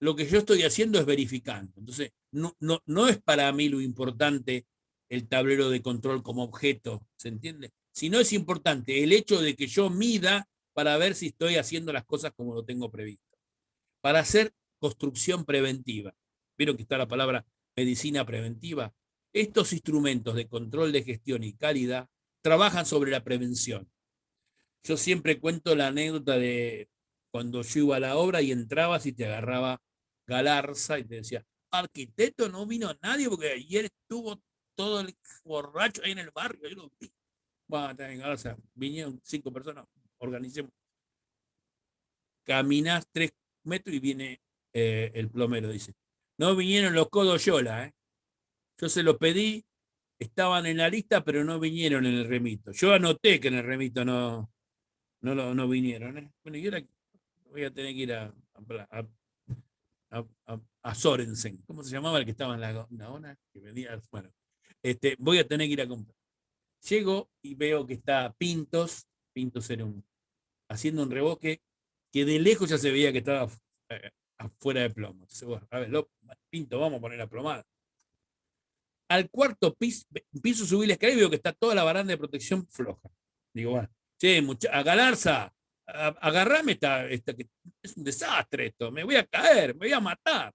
Speaker 2: lo que yo estoy haciendo es verificando. Entonces, no es para mí lo importante el tablero de control como objeto, ¿se entiende? Sino es importante el hecho de que yo mida para ver si estoy haciendo las cosas como lo tengo previsto. Para hacer construcción preventiva. Vieron que está la palabra medicina preventiva. Estos instrumentos de control de gestión y calidad trabajan sobre la prevención. Yo siempre cuento la anécdota de cuando yo iba a la obra y entrabas y te agarraba Galarza y te decía, arquitecto, no vino nadie porque ayer estuvo todo el borracho ahí en el barrio. Yo lo vi. Bueno, en Galarza, vinieron 5 personas, organicemos. Caminás 3 metros y viene el plomero, dice. No vinieron los codos Yola, Yo se lo pedí, estaban en la lista, pero no vinieron en el remito. Yo anoté que en el remito no vinieron. Bueno, y ahora voy a tener que ir a Sorensen. ¿Cómo se llamaba el que estaba en la ONA? Que venía, bueno, voy a tener que ir a comprar. Llego y veo que está Pintos era haciendo un reboque que de lejos ya se veía que estaba afuera de plomo. Entonces, bueno, a ver, Pinto, vamos a poner la plomada. Al cuarto piso subí la escalera y veo que está toda la baranda de protección floja. Digo, bueno, che, a Galarza, agarrame que es un desastre esto, me voy a caer, me voy a matar.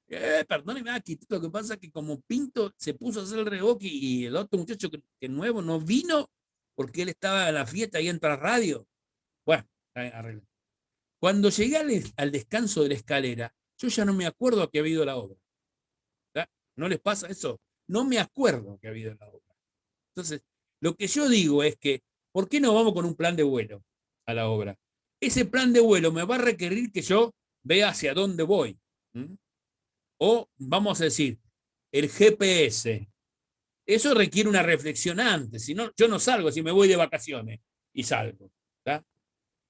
Speaker 2: Perdóneme, aquí lo que pasa es que como Pinto se puso a hacer el reboque y el otro muchacho que nuevo no vino porque él estaba en la fiesta y entra a radio. Bueno, arreglé. Cuando llegué al descanso de la escalera, yo ya no me acuerdo a qué había ido la obra. ¿No les pasa eso? No me acuerdo que ha habido en la obra. Entonces, lo que yo digo es que, ¿por qué no vamos con un plan de vuelo a la obra? Ese plan de vuelo me va a requerir que yo vea hacia dónde voy. ¿Mm? O vamos a decir, el GPS. Eso requiere una reflexión antes. Si no, yo no salgo si me voy de vacaciones y salgo. ¿Tá?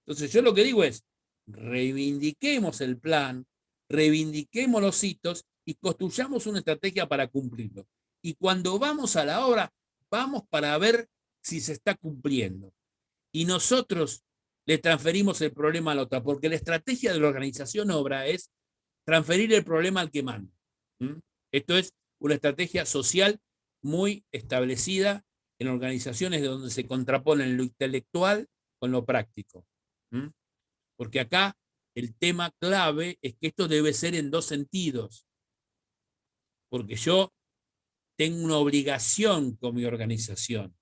Speaker 2: Entonces, yo lo que digo es, reivindiquemos el plan, reivindiquemos los hitos y construyamos una estrategia para cumplirlo. Y cuando vamos a la obra, vamos para ver si se está cumpliendo. Y nosotros le transferimos el problema a la otra, porque la estrategia de la organización obra es transferir el problema al que manda. Esto es una estrategia social muy establecida en organizaciones donde se contraponen lo intelectual con lo práctico. Porque acá el tema clave es que esto debe ser en dos sentidos. Porque yo tengo una obligación con mi organización,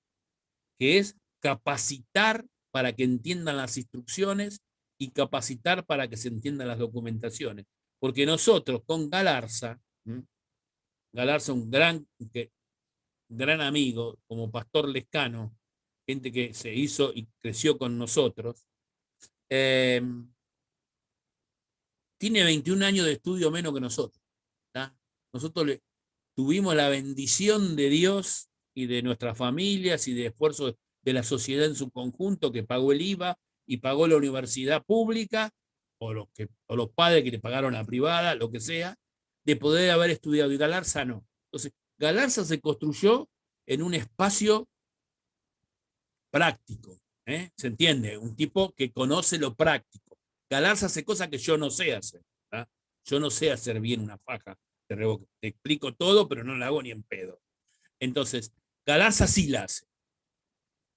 Speaker 2: que es capacitar para que entiendan las instrucciones y capacitar para que se entiendan las documentaciones. Porque nosotros con Galarza, un gran amigo, como Pastor Lescano, gente que se hizo y creció con nosotros, tiene 21 años de estudio menos que nosotros. ¿tá? Nosotros tuvimos la bendición de Dios y de nuestras familias y de esfuerzos de la sociedad en su conjunto que pagó el IVA y pagó la universidad pública o los padres que le pagaron la privada, lo que sea, de poder haber estudiado. Y Galarza no. Entonces, Galarza se construyó en un espacio práctico. ¿Se entiende? Un tipo que conoce lo práctico. Galarza hace cosas que yo no sé hacer. ¿tá? Yo no sé hacer bien una faja de reboque. Te explico todo, pero no la hago ni en pedo. Entonces, Galarza sí la hace.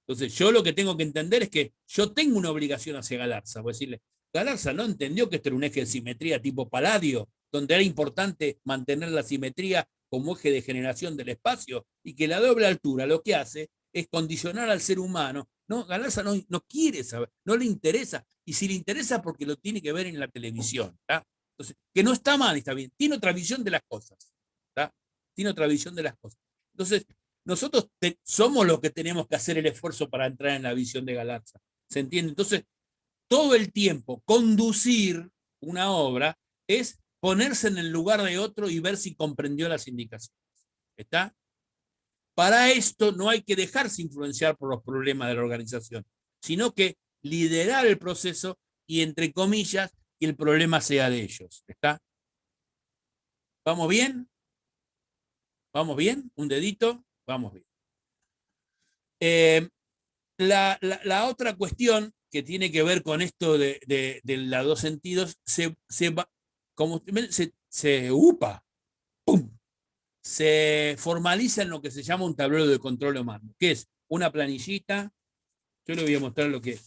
Speaker 2: Entonces, yo lo que tengo que entender es que yo tengo una obligación hacia Galarza. Voy a decirle, Galarza no entendió que esto era un eje de simetría tipo Palladio, donde era importante mantener la simetría como eje de generación del espacio y que la doble altura lo que hace es condicionar al ser humano. No, Galarza no quiere saber, no le interesa. Y si le interesa, porque lo tiene que ver en la televisión. ¿tá? Entonces, que no está mal, está bien. Tiene otra visión de las cosas. ¿tá? Tiene otra visión de las cosas. Entonces, nosotros somos los que tenemos que hacer el esfuerzo para entrar en la visión de Galarza. ¿Se entiende? Entonces, todo el tiempo conducir una obra es ponerse en el lugar de otro y ver si comprendió las indicaciones. ¿Está? Para esto no hay que dejarse influenciar por los problemas de la organización, sino que liderar el proceso y, entre comillas, que el problema sea de ellos. ¿Está? ¿Vamos bien? ¿Vamos bien? ¿Un dedito? Vamos bien. La otra cuestión que tiene que ver con esto de los dos sentidos, se formaliza en lo que se llama un tablero de control humano, que es una planillita. Yo les voy a mostrar lo que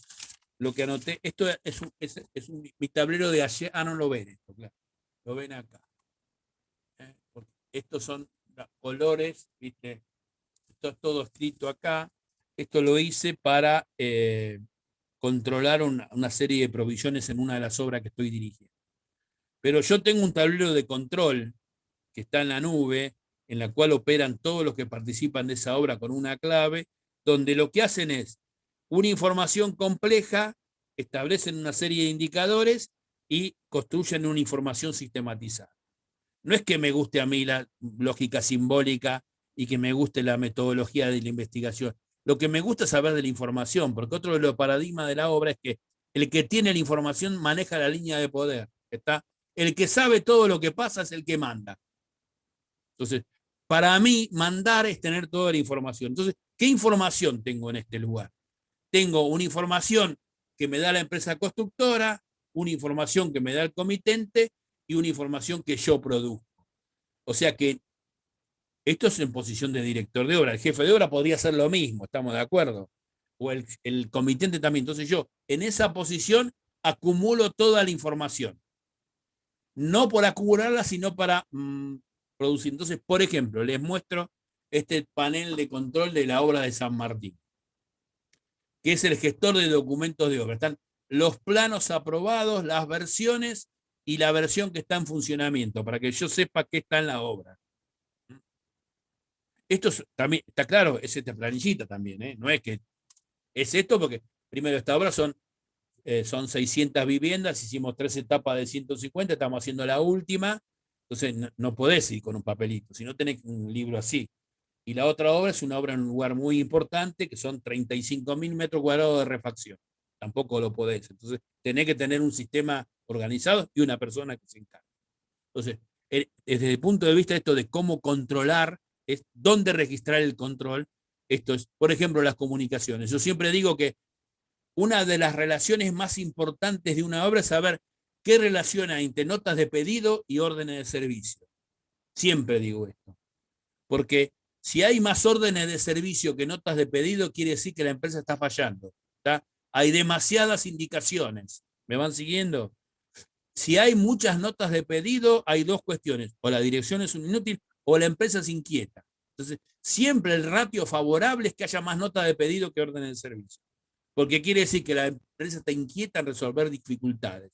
Speaker 2: anoté. Esto es mi tablero de ayer. No lo ven esto, claro. Lo ven acá. Porque estos son los colores, ¿viste? Esto es todo escrito acá. Esto lo hice para controlar una serie de provisiones en una de las obras que estoy dirigiendo. Pero yo tengo un tablero de control que está en la nube, en la cual operan todos los que participan de esa obra con una clave, donde lo que hacen es una información compleja, establecen una serie de indicadores y construyen una información sistematizada. No es que me guste a mí la lógica simbólica y que me guste la metodología de la investigación. Lo que me gusta es saber de la información, porque otro de los paradigmas de la obra es que el que tiene la información maneja la línea de poder. ¿Está? El que sabe todo lo que pasa es el que manda. Entonces, para mí, mandar es tener toda la información. Entonces, ¿qué información tengo en este lugar? Tengo una información que me da la empresa constructora, una información que me da el comitente y una información que yo produzco. O sea que esto es en posición de director de obra. El jefe de obra podría hacer lo mismo, ¿estamos de acuerdo? O el comitente también. Entonces yo, en esa posición, acumulo toda la información. No por acumularla, sino para producir. Entonces, por ejemplo, les muestro este panel de control de la obra de San Martín, que es el gestor de documentos de obra. Están los planos aprobados, las versiones y la versión que está en funcionamiento, para que yo sepa qué está en la obra. Esto también está claro, es esta planillita también, ¿eh? No es que es esto, porque primero esta obra son 600 viviendas, hicimos 3 etapas de 150, estamos haciendo la última, entonces no podés ir con un papelito, si no tenés un libro así. Y la otra obra es una obra en un lugar muy importante, que son 35.000 metros cuadrados de refacción. Tampoco lo podés. Entonces, tenés que tener un sistema organizado y una persona que se encargue. Entonces, desde el punto de vista de esto de cómo controlar, es dónde registrar el control, esto es, por ejemplo, las comunicaciones. Yo siempre digo que una de las relaciones más importantes de una obra es saber qué relación hay entre notas de pedido y órdenes de servicio. Siempre digo esto. Porque si hay más órdenes de servicio que notas de pedido, quiere decir que la empresa está fallando. ¿Está? Hay demasiadas indicaciones. ¿Me van siguiendo? Si hay muchas notas de pedido, hay dos cuestiones. O la dirección es un inútil o la empresa se inquieta. Entonces, siempre el ratio favorable es que haya más notas de pedido que órdenes de servicio. Porque quiere decir que la empresa está inquieta en resolver dificultades.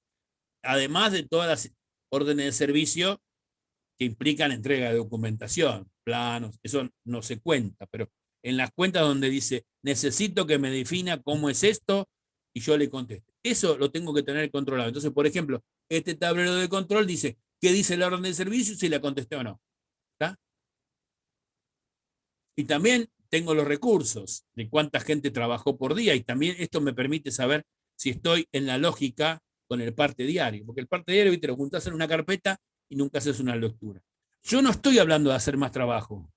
Speaker 2: Además de todas las órdenes de servicio que implican entrega de documentación, planos, eso no se cuenta, pero en las cuentas donde dice, necesito que me defina cómo es esto, y yo le contesto. Eso lo tengo que tener controlado. Entonces, por ejemplo, este tablero de control dice, ¿qué dice la orden de servicio? Si la contesté o no. ¿Está? Y también tengo los recursos de cuánta gente trabajó por día, y también esto me permite saber si estoy en la lógica con el parte diario, porque el parte diario, ¿viste? Lo juntás en una carpeta y nunca haces una lectura. Yo no estoy hablando de hacer más trabajo.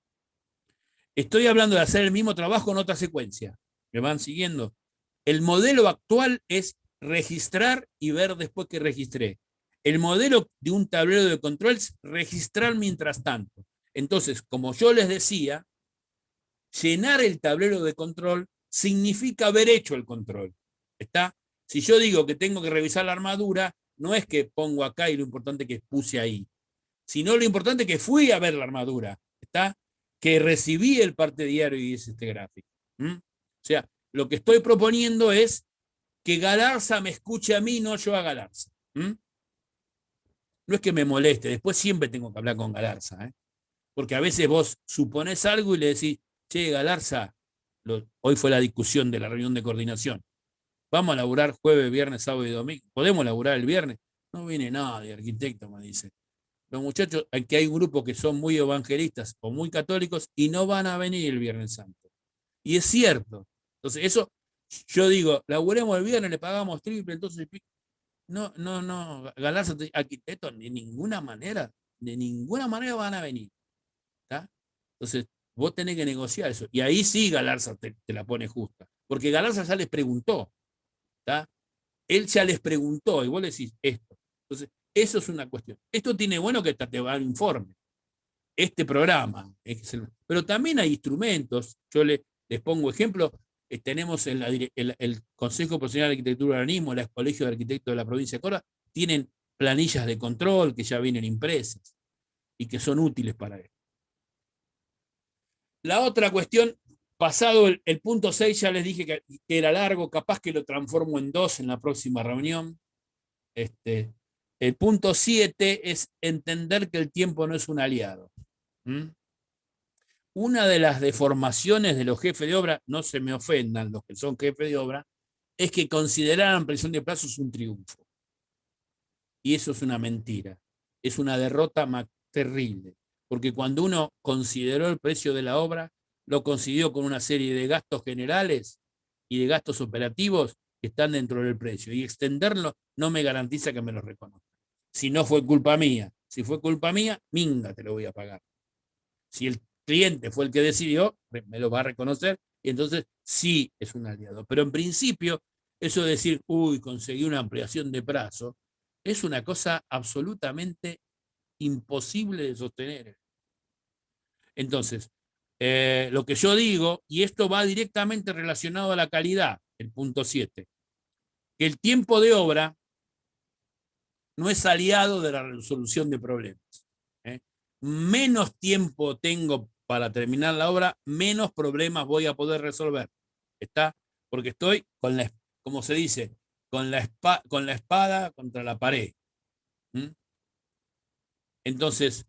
Speaker 2: Estoy hablando de hacer el mismo trabajo en otra secuencia. ¿Me van siguiendo? El modelo actual es registrar y ver después que registré. El modelo de un tablero de control es registrar mientras tanto. Entonces, como yo les decía, llenar el tablero de control significa haber hecho el control. ¿Está? Si yo digo que tengo que revisar la armadura, no es que pongo acá y lo importante es que puse ahí, sino lo importante es que fui a ver la armadura. ¿Está? Que recibí el parte diario y es este gráfico. O sea, lo que estoy proponiendo es que Galarza me escuche a mí, no yo a Galarza. No es que me moleste, después siempre tengo que hablar con Galarza, ¿eh? Porque a veces vos suponés algo y le decís, che, Galarza, hoy fue la discusión de la reunión de coordinación, vamos a laburar jueves, viernes, sábado y domingo, ¿podemos laburar el viernes? No viene nadie, arquitecto, me dice. Los muchachos, aquí hay un grupo que son muy evangelistas o muy católicos y no van a venir el Viernes Santo. Y es cierto. Entonces, eso, yo digo, laburemos el viernes, le pagamos triple, entonces, no, Galarza, arquitecto, de ninguna manera van a venir. ¿Está? Entonces, vos tenés que negociar eso. Y ahí sí Galarza te la pone justa. Porque Galarza ya les preguntó. ¿Está? Él ya les preguntó y vos le decís esto. Entonces, eso es una cuestión. Esto tiene bueno que te va a dar un informe. Este programa. Pero también hay instrumentos. Yo les pongo ejemplo. Tenemos el Consejo Profesional de Arquitectura y Urbanismo, el Colegio de Arquitectos de la provincia de Córdoba, tienen planillas de control que ya vienen impresas y que son útiles para él. La otra cuestión, pasado el punto 6, ya les dije que era largo, capaz que lo transformo en 2 en la próxima reunión. El punto 7 es entender que el tiempo no es un aliado. Una de las deformaciones de los jefes de obra, no se me ofendan los que son jefes de obra, es que consideran ampliación de plazos un triunfo. Y eso es una mentira. Es una derrota terrible, porque cuando uno consideró el precio de la obra, lo consiguió con una serie de gastos generales y de gastos operativos que están dentro del precio, y extenderlo no me garantiza que me lo reconozca. Si no fue culpa mía, si fue culpa mía, minga, te lo voy a pagar. Si el cliente fue el que decidió, me lo va a reconocer, y entonces sí es un aliado. Pero en principio, eso de decir, uy, conseguí una ampliación de plazo, es una cosa absolutamente imposible de sostener. Entonces, lo que yo digo, y esto va directamente relacionado a la calidad, el punto 7, que el tiempo de obra no es aliado de la resolución de problemas. ¿Eh? Menos tiempo tengo para terminar la obra, menos problemas voy a poder resolver. ¿Está? Porque estoy con la, como se dice, con la espada contra la pared. ¿Mm? Entonces,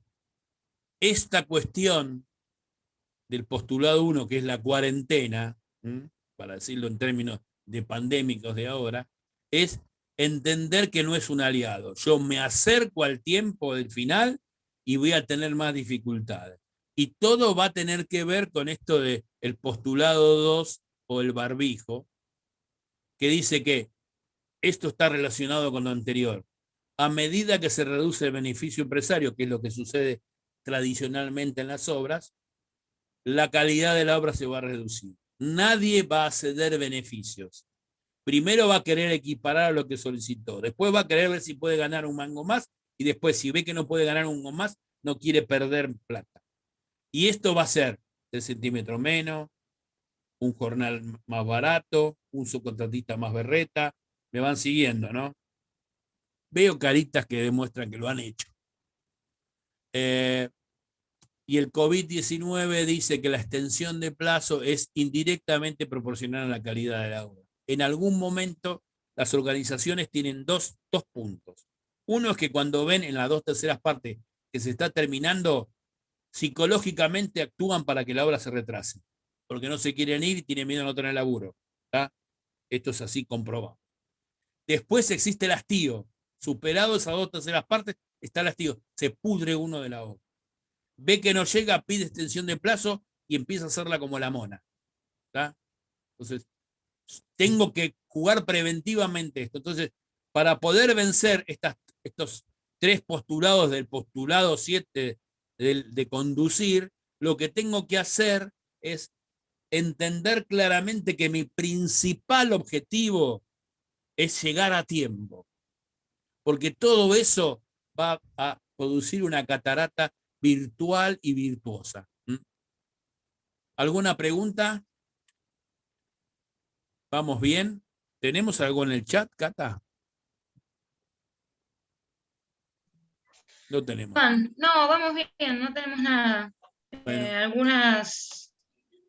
Speaker 2: esta cuestión del postulado 1, que es la cuarentena, para decirlo en términos de pandémicos de ahora, es entender que no es un aliado. Yo me acerco al tiempo del final y voy a tener más dificultades. Y todo va a tener que ver con esto de el postulado 2 o el barbijo, que dice que esto está relacionado con lo anterior. A medida que se reduce el beneficio empresario, que es lo que sucede tradicionalmente en las obras, la calidad de la obra se va a reducir. Nadie va a ceder beneficios. Primero va a querer equiparar a lo que solicitó, después va a querer ver si puede ganar un mango más, y después si ve que no puede ganar un mango más, no quiere perder plata. Y esto va a ser 3 centímetros menos, un jornal más barato, un subcontratista más berreta, me van siguiendo, ¿no? Veo caritas que demuestran que lo han hecho. Y el COVID-19 dice que la extensión de plazo es indirectamente proporcional a la calidad de la obra. En algún momento las organizaciones tienen dos puntos. Uno es que cuando ven en las 2/3 partes que se está terminando, psicológicamente actúan para que la obra se retrase, porque no se quieren ir y tienen miedo de no tener laburo. ¿Tá? Esto es así comprobado. Después existe el hastío. Superado esas 2/3 partes, está el hastío. Se pudre uno de la obra. Ve que no llega, pide extensión de plazo y empieza a hacerla como la mona. ¿Tá? Entonces, tengo que jugar preventivamente esto. Entonces, para poder vencer estos 3 postulados del postulado 7 de conducir, lo que tengo que hacer es entender claramente que mi principal objetivo es llegar a tiempo, porque todo eso va a producir una catarata virtual y virtuosa. ¿Alguna pregunta? ¿Vamos bien? ¿Tenemos algo en el chat, Cata? No tenemos.
Speaker 1: Juan, no, vamos bien, no tenemos nada.
Speaker 2: Bueno,
Speaker 1: Algunas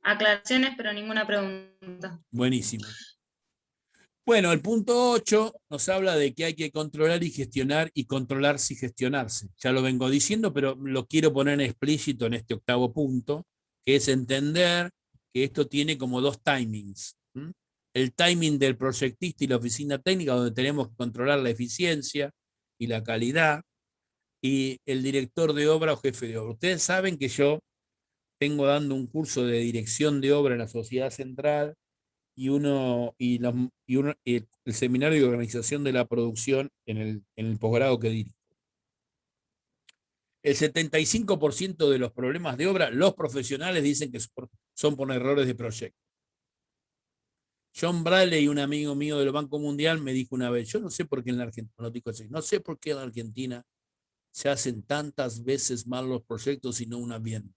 Speaker 1: aclaraciones, pero ninguna pregunta.
Speaker 2: buenísimo. Bueno, el punto 8 nos habla de que hay que controlar y gestionar, y controlarse y gestionarse. Ya lo vengo diciendo, pero lo quiero poner explícito en este 8º punto, que es entender que esto tiene como 2 timings. El timing del proyectista y la oficina técnica, donde tenemos que controlar la eficiencia y la calidad, y el director de obra o jefe de obra. Ustedes saben que yo tengo dando un curso de dirección de obra en la Sociedad Central, y el seminario de organización de la producción en el posgrado que dirijo. El 75% de los problemas de obra, los profesionales dicen que son por errores de proyecto. John Bradley, un amigo mío del Banco Mundial, me dijo una vez, yo no sé por qué en la Argentina, no sé por qué en la Argentina se hacen tantas veces mal los proyectos y no una bien.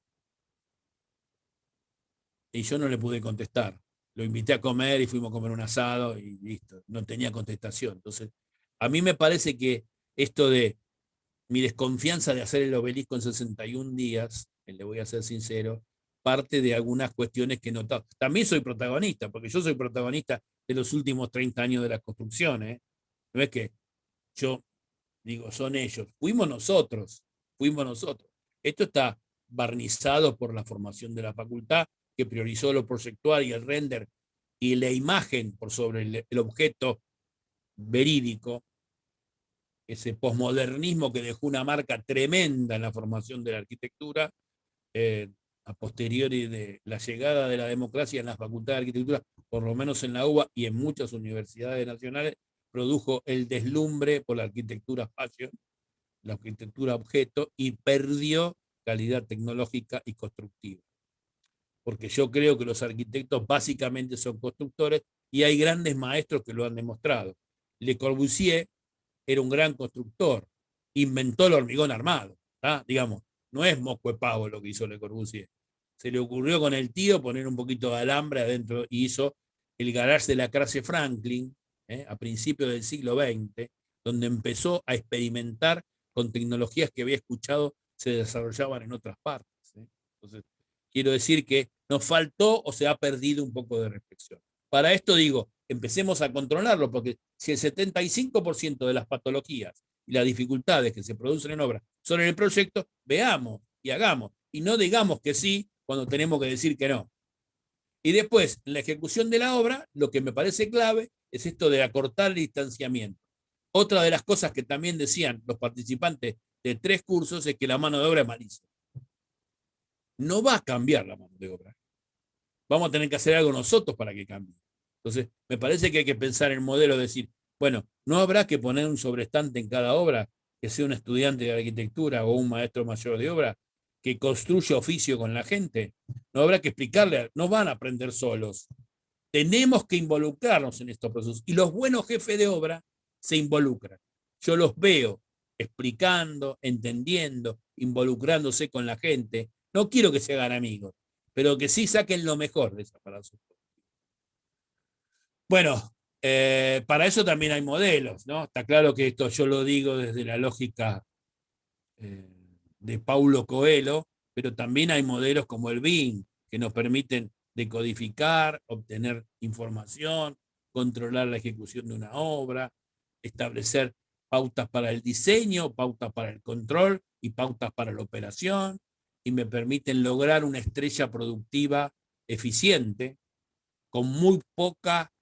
Speaker 2: Y yo no le pude contestar. Lo invité a comer y fuimos a comer un asado y listo. No tenía contestación. Entonces, a mí me parece que esto de mi desconfianza de hacer el obelisco en 61 días, le voy a ser sincero, parte de algunas cuestiones que he notado. También soy protagonista, porque yo soy protagonista de los últimos 30 años de la construcción. No es que yo digo, son ellos. Fuimos nosotros. Esto está barnizado por la formación de la facultad, que priorizó lo proyectual y el render y la imagen por sobre el objeto verídico. ese posmodernismo que dejó una marca tremenda en la formación de la arquitectura, a posteriori de la llegada de la democracia en la Facultad de Arquitectura, por lo menos en la UBA y en muchas universidades nacionales, produjo el deslumbre por la arquitectura fashion, la arquitectura objeto, y perdió calidad tecnológica y constructiva. Porque yo creo que los arquitectos básicamente son constructores y hay grandes maestros que lo han demostrado. Le Corbusier era un gran constructor, inventó el hormigón armado, ¿tá? Digamos, no es moco de pavo lo que hizo Le Corbusier. Se le ocurrió con el tío poner un poquito de alambre adentro y hizo el garage de la clase Franklin, a principios del siglo XX, donde empezó a experimentar con tecnologías que había escuchado se desarrollaban en otras partes. Entonces, quiero decir que nos faltó o se ha perdido un poco de reflexión. Para esto digo, empecemos a controlarlo, porque si el 75% de las patologías y las dificultades que se producen en obra son en el proyecto, veamos y hagamos, y no digamos que sí cuando tenemos que decir que no. Y después, en la ejecución de la obra, lo que me parece clave es esto de acortar el distanciamiento. Otra de las cosas que también decían los participantes de 3 cursos es que la mano de obra es malísima. No va a cambiar la mano de obra. Vamos a tener que hacer algo nosotros para que cambie. Entonces, me parece que hay que pensar en el modelo, decir, bueno, no habrá que poner un sobrestante en cada obra, que sea un estudiante de arquitectura o un maestro mayor de obra, que construya oficio con la gente. No habrá que explicarle, no van a aprender solos. Tenemos que involucrarnos en estos procesos. Y los buenos jefes de obra se involucran. Yo los veo explicando, entendiendo, involucrándose con la gente. No quiero que se hagan amigos, pero que sí saquen lo mejor de esa palabra. Bueno, para eso también hay modelos, ¿no? Está claro que esto yo lo digo desde la lógica de Paulo Coelho, pero también hay modelos como el BIM, que nos permiten decodificar, obtener información, controlar la ejecución de una obra, establecer pautas para el diseño, pautas para el control y pautas para la operación, y me permiten lograr una estrella productiva eficiente, con muy poca,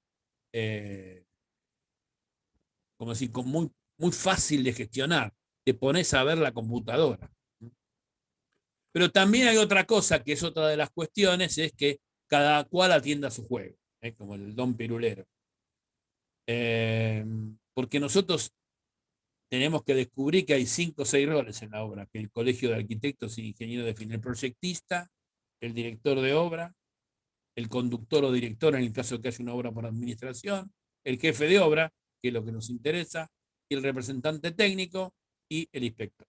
Speaker 2: como decir, con muy fácil de gestionar. Te pones a ver la computadora. Pero también hay otra cosa, que es otra de las cuestiones, es que cada cual atienda su juego, como el don pirulero. Porque nosotros tenemos que descubrir que hay 5 o 6 roles en la obra, que el colegio de arquitectos y ingenieros define el proyectista, el director de obra, el conductor o director en el caso de que haya una obra por administración, el jefe de obra, que es lo que nos interesa, y el representante técnico y el inspector.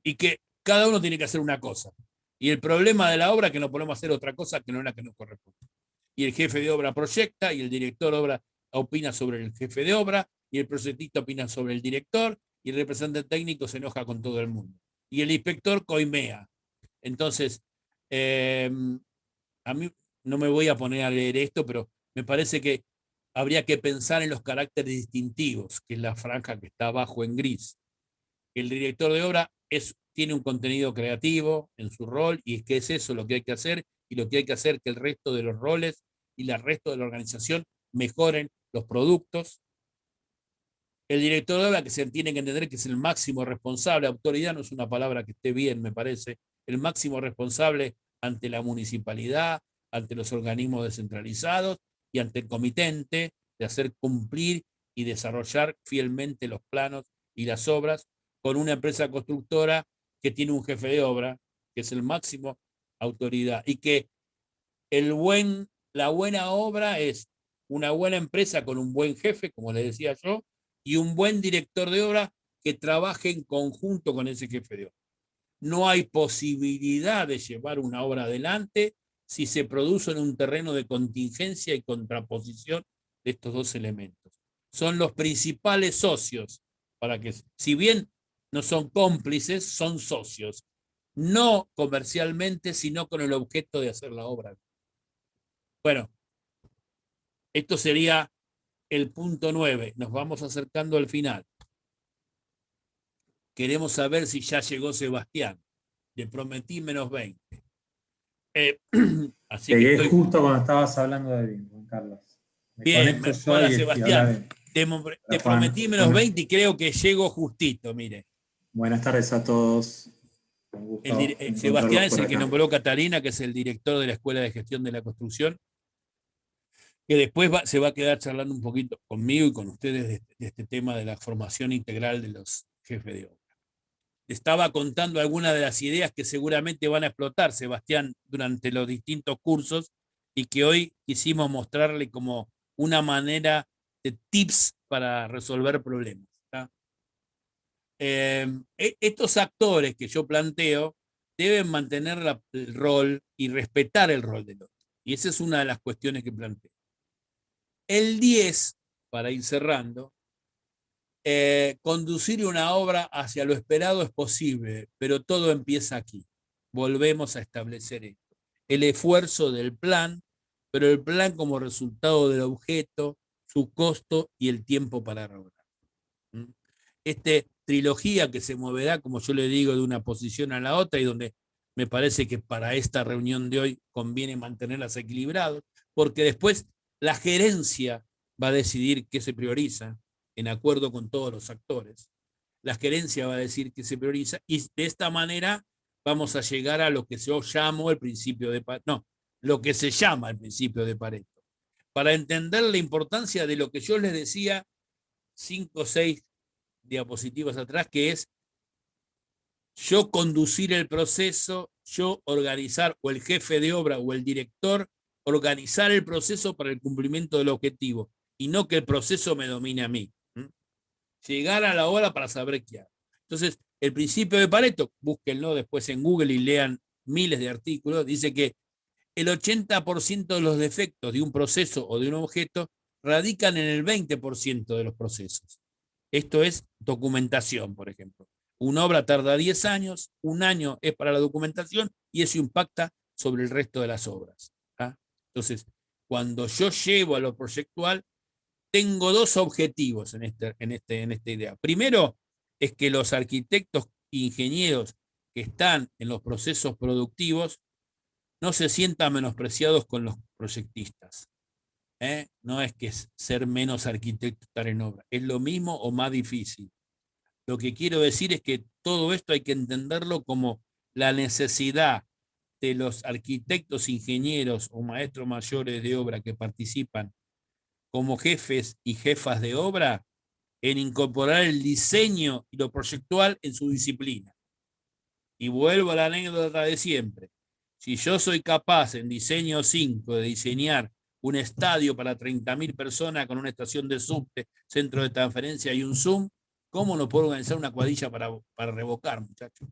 Speaker 2: Y que cada uno tiene que hacer una cosa. Y el problema de la obra es que no podemos hacer otra cosa que no es la que nos corresponde. Y el jefe de obra proyecta, y el director de obra opina sobre el jefe de obra, y el proyectista opina sobre el director, y el representante técnico se enoja con todo el mundo. Y el inspector coimea. Entonces, a mí no me voy a poner a leer esto, pero me parece que habría que pensar en los caracteres distintivos, que es la franja que está abajo en gris. El director de obra tiene un contenido creativo en su rol, y es que es eso lo que hay que hacer, y lo que hay que hacer que el resto de los roles y el resto de la organización mejoren los productos. El director de obra, que se tiene que entender que es el máximo responsable, autoridad no es una palabra que esté bien, me parece, el máximo responsable ante la municipalidad, ante los organismos descentralizados y ante el comitente de hacer cumplir y desarrollar fielmente los planos y las obras con una empresa constructora que tiene un jefe de obra, que es el máximo autoridad, y que la buena obra es una buena empresa con un buen jefe, como les decía yo, y un buen director de obra que trabaje en conjunto con ese jefe de obra. No hay posibilidad de llevar una obra adelante si se produce en un terreno de contingencia y contraposición de estos dos elementos. Son los principales socios para que, si bien no son cómplices, son socios, no comercialmente, sino con el objeto de hacer la obra. Bueno, esto sería el punto 9. Nos vamos acercando al final. Queremos saber si ya llegó Sebastián. Le prometí menos 20. Así
Speaker 3: Llegué
Speaker 2: que
Speaker 3: justo cuando estabas hablando de BIM, Juan Carlos. Me
Speaker 2: bien,
Speaker 3: conecto yo
Speaker 2: hola
Speaker 3: y habla
Speaker 2: Sebastián.
Speaker 3: bien.
Speaker 2: Te
Speaker 3: Juan.
Speaker 2: prometí menos 20 y creo que llego justito, mire.
Speaker 3: Buenas tardes a todos. Un gusto
Speaker 2: Sebastián
Speaker 3: encontrarlos
Speaker 2: es
Speaker 3: por
Speaker 2: el que
Speaker 3: acá.
Speaker 2: nombró Catalina, que es el director de la Escuela de Gestión de la Construcción, que después se va a quedar charlando un poquito conmigo y con ustedes de este tema de la formación integral de los jefes de obra. Estaba contando algunas de las ideas que seguramente van a explotar, Sebastián, durante los distintos cursos y que hoy quisimos mostrarle como una manera de tips para resolver problemas. Estos actores que yo planteo deben mantener el rol y respetar el rol del otro. Y esa es una de las cuestiones que planteo. El 10, para ir cerrando, conducir una obra hacia lo esperado es posible, pero todo empieza aquí. Volvemos a establecer esto. El esfuerzo del plan, pero el plan como resultado del objeto, su costo y el tiempo para lograr. Trilogía que se moverá, como yo le digo, de una posición a la otra y donde me parece que para esta reunión de hoy conviene mantenerlas equilibradas, porque después la gerencia va a decidir qué se prioriza, en acuerdo con todos los actores. La gerencia va a decir qué se prioriza y de esta manera vamos a llegar a lo que yo llamo el principio de Pareto. No, lo que se llama el principio de Pareto. Para entender la importancia de lo que yo les decía 5 o 6 diapositivas atrás, que es yo conducir el proceso, yo organizar, o el jefe de obra o el director, organizar el proceso para el cumplimiento del objetivo, y no que el proceso me domine a mí. Llegar a la hora para saber qué hago. Entonces, el principio de Pareto, búsquenlo después en Google y lean miles de artículos, dice que el 80% de los defectos de un proceso o de un objeto radican en el 20% de los procesos. Esto es documentación, por ejemplo. Una obra tarda 10 años, un año es para la documentación y eso impacta sobre el resto de las obras. Entonces, cuando yo llevo a lo proyectual, tengo dos objetivos en esta idea. Primero, es que los arquitectos e ingenieros que están en los procesos productivos no se sientan menospreciados con los proyectistas. No es que ser menos arquitecto estar en obra, es lo mismo o más difícil. Lo que quiero decir es que todo esto hay que entenderlo como la necesidad de los arquitectos, ingenieros o maestros mayores de obra que participan como jefes y jefas de obra en incorporar el diseño y lo proyectual en su disciplina. Y vuelvo a la anécdota de siempre. Si yo soy capaz en diseño 5 de diseñar un estadio para 30.000 personas con una estación de subte, centro de transferencia y un Zoom, ¿cómo no puedo organizar una cuadrilla para revocar, muchachos?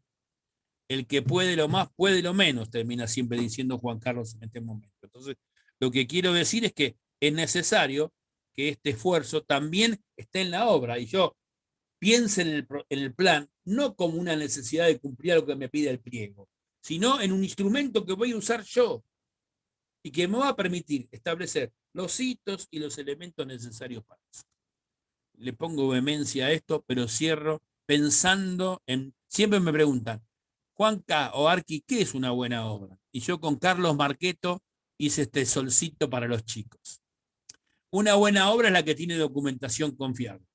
Speaker 2: El que puede lo más, puede lo menos, termina siempre diciendo Juan Carlos en este momento. Entonces, lo que quiero decir es que es necesario que este esfuerzo también esté en la obra y yo piense en el plan no como una necesidad de cumplir lo que me pide el pliego, sino en un instrumento que voy a usar yo y que me va a permitir establecer los hitos y los elementos necesarios para eso. Le pongo vehemencia a esto, pero cierro pensando en, siempre me preguntan, Juan K. o Arqui, ¿qué es una buena obra? Y yo con Carlos Marqueto hice este solcito para los chicos. Una buena obra es la que tiene documentación confiable,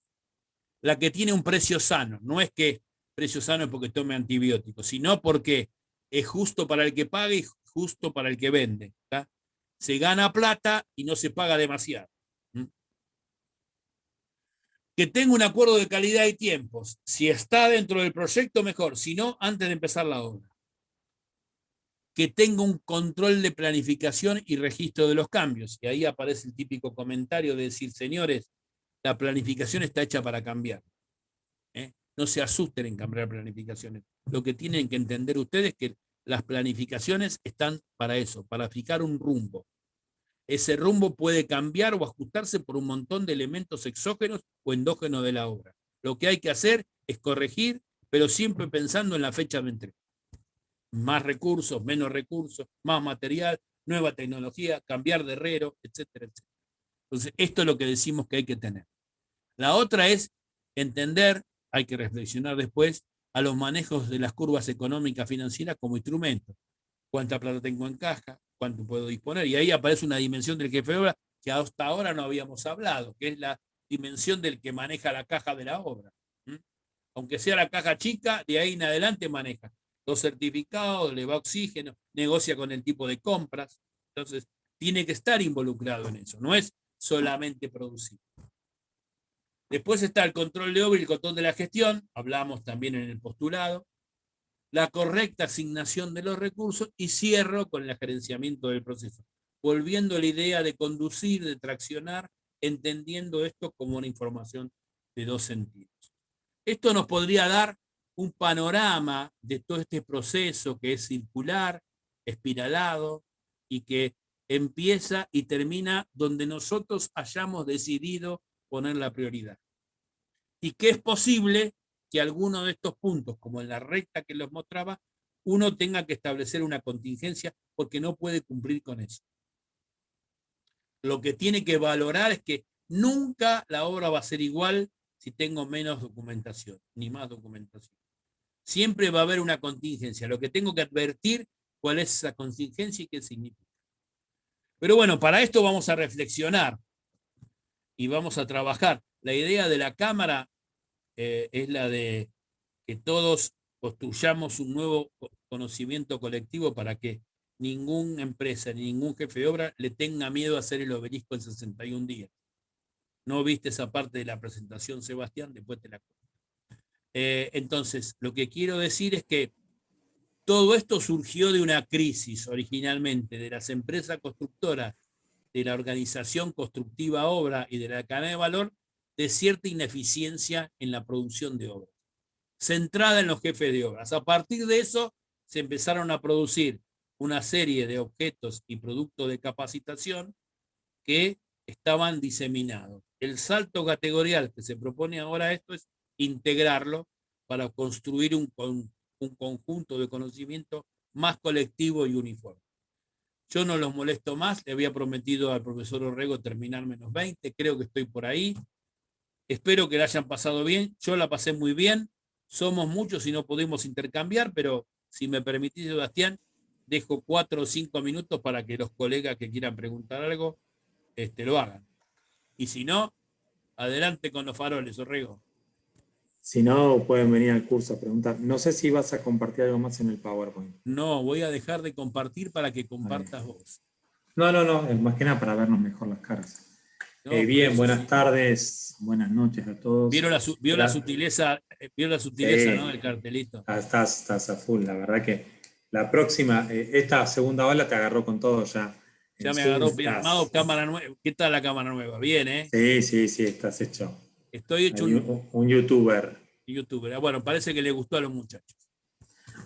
Speaker 2: la que tiene un precio sano. No es que precio sano es porque tome antibióticos, sino porque es justo para el que paga y justo para el que vende. ¿Tá? Se gana plata y no se paga demasiado. Que tenga un acuerdo de calidad y tiempos. Si está dentro del proyecto, mejor. Si no, antes de empezar la obra. Que tenga un control de planificación y registro de los cambios. Y ahí aparece el típico comentario de decir, señores, la planificación está hecha para cambiar. No se asusten en cambiar planificaciones. Lo que tienen que entender ustedes es que las planificaciones están para eso, para fijar un rumbo. Ese rumbo puede cambiar o ajustarse por un montón de elementos exógenos o endógenos de la obra. Lo que hay que hacer es corregir, pero siempre pensando en la fecha de entrega. Más recursos, menos recursos, más material, nueva tecnología, cambiar de herrero, etcétera, etcétera. Entonces, esto es lo que decimos que hay que tener. La otra es entender, hay que reflexionar después, a los manejos de las curvas económicas financieras como instrumento. ¿Cuánta plata tengo en caja? ¿Cuánto puedo disponer? Y ahí aparece una dimensión del jefe de obra que hasta ahora no habíamos hablado, que es la dimensión del que maneja la caja de la obra. Aunque sea la caja chica, de ahí en adelante maneja los certificados, le va oxígeno, negocia con el tipo de compras. Entonces, tiene que estar involucrado en eso, no es solamente producir. Después está el control de obra y el control de la gestión, hablamos también en el postulado, la correcta asignación de los recursos y cierro con el gerenciamiento del proceso, volviendo a la idea de conducir, de traccionar, entendiendo esto como una información de dos sentidos. Esto nos podría dar un panorama de todo este proceso que es circular, espiralado y que empieza y termina donde nosotros hayamos decidido poner la prioridad. Y que es posible que alguno de estos puntos, como en la recta que los mostraba, uno tenga que establecer una contingencia porque no puede cumplir con eso. Lo que tiene que valorar es que nunca la obra va a ser igual si tengo menos documentación, ni más documentación. Siempre va a haber una contingencia. Lo que tengo que advertir cuál es esa contingencia y qué significa. Pero bueno, para esto vamos a reflexionar y vamos a trabajar. La idea de la Cámara es la de que todos construyamos un nuevo conocimiento colectivo para que ninguna empresa, ni ningún jefe de obra le tenga miedo a hacer el obelisco en 61 días. ¿No viste esa parte de la presentación, Sebastián? Después te la cuento. Entonces, lo que quiero decir es que todo esto surgió de una crisis originalmente de las empresas constructoras, de la organización constructiva obra y de la cadena de valor, de cierta ineficiencia en la producción de obras, centrada en los jefes de obras. A partir de eso se empezaron a producir una serie de objetos y productos de capacitación que estaban diseminados. El salto categorial que se propone ahora esto es integrarlo para construir un conjunto de conocimiento más colectivo y uniforme. Yo no los molesto más, le había prometido al profesor Orrego terminar menos 20, creo que estoy por ahí. Espero que la hayan pasado bien, yo la pasé muy bien, somos muchos y no podemos intercambiar, pero si me permitís, Sebastián, dejo 4 o 5 minutos para que los colegas que quieran preguntar algo lo hagan. Y si no, adelante con los faroles, Orrego.
Speaker 3: Si no, pueden venir al curso a preguntar. No sé si vas a compartir algo más en el PowerPoint.
Speaker 2: No, voy a dejar de compartir para que compartas vos.
Speaker 3: No, es más que nada para vernos mejor las caras.
Speaker 2: No,
Speaker 3: bien, buenas
Speaker 2: sí.
Speaker 3: tardes, buenas noches a todos.
Speaker 2: ¿Vio la sutileza, sí, ¿no? Del cartelito.
Speaker 3: Estás a full, la verdad que la próxima, esta segunda ola te agarró con todo ya.
Speaker 2: Ya me agarró bien armado, cámara nueva. ¿Qué tal la cámara nueva? Bien, ¿eh?
Speaker 3: Sí, estás hecho.
Speaker 2: Estoy hecho
Speaker 3: un youtuber.
Speaker 2: Bueno, parece que le gustó a los muchachos.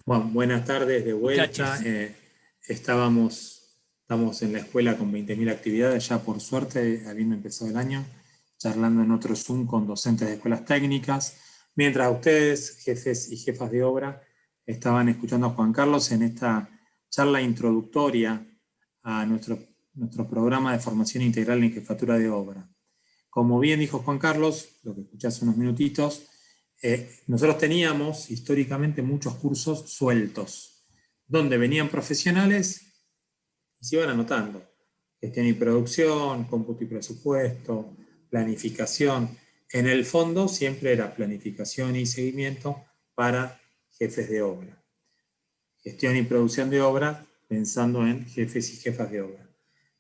Speaker 3: Bueno, buenas tardes de vuelta. Estamos en la escuela con 20.000 actividades, ya por suerte, habiendo empezado el año, charlando en otro Zoom con docentes de escuelas técnicas, mientras ustedes, jefes y jefas de obra, estaban escuchando a Juan Carlos en esta charla introductoria a nuestro programa de formación integral en jefatura de obra. Como bien dijo Juan Carlos, lo que escuché hace unos minutitos, nosotros teníamos históricamente muchos cursos sueltos, donde venían profesionales y se iban anotando. Gestión y producción, cómputo y presupuesto, planificación. En el fondo siempre era planificación y seguimiento para jefes de obra. Gestión y producción de obra pensando en jefes y jefas de obra.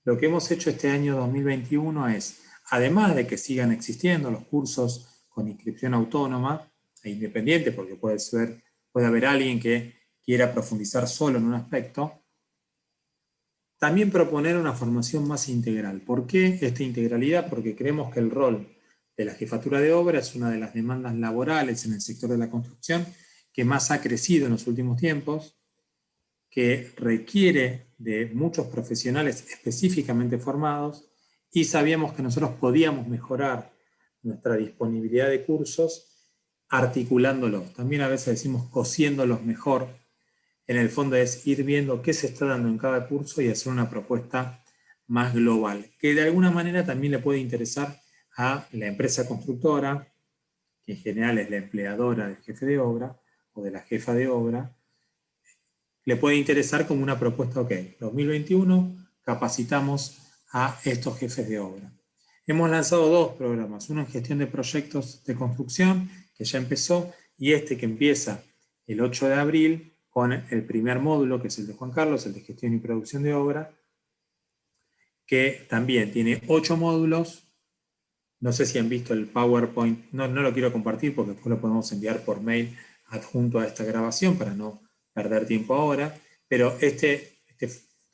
Speaker 3: Lo que hemos hecho este año 2021 es, además de que sigan existiendo los cursos con inscripción autónoma e independiente, porque puede haber alguien que quiera profundizar solo en un aspecto, también proponer una formación más integral. ¿Por qué esta integralidad? Porque creemos que el rol de la jefatura de obra es una de las demandas laborales en el sector de la construcción que más ha crecido en los últimos tiempos, que requiere de muchos profesionales específicamente formados, y sabíamos que nosotros podíamos mejorar nuestra disponibilidad de cursos articulándolos. También a veces decimos cosiéndolos mejor. En el fondo es ir viendo qué se está dando en cada curso y hacer una propuesta más global, que de alguna manera también le puede interesar a la empresa constructora, que en general es la empleadora del jefe de obra o de la jefa de obra. Le puede interesar como una propuesta, 2021 capacitamos a estos jefes de obra. Hemos lanzado 2 programas, uno en gestión de proyectos de construcción, que ya empezó, y este que empieza el 8 de abril con el primer módulo, que es el de Juan Carlos, el de gestión y producción de obra, que también tiene 8 módulos. No sé si han visto el PowerPoint, no lo quiero compartir porque después lo podemos enviar por mail adjunto a esta grabación para no perder tiempo ahora, pero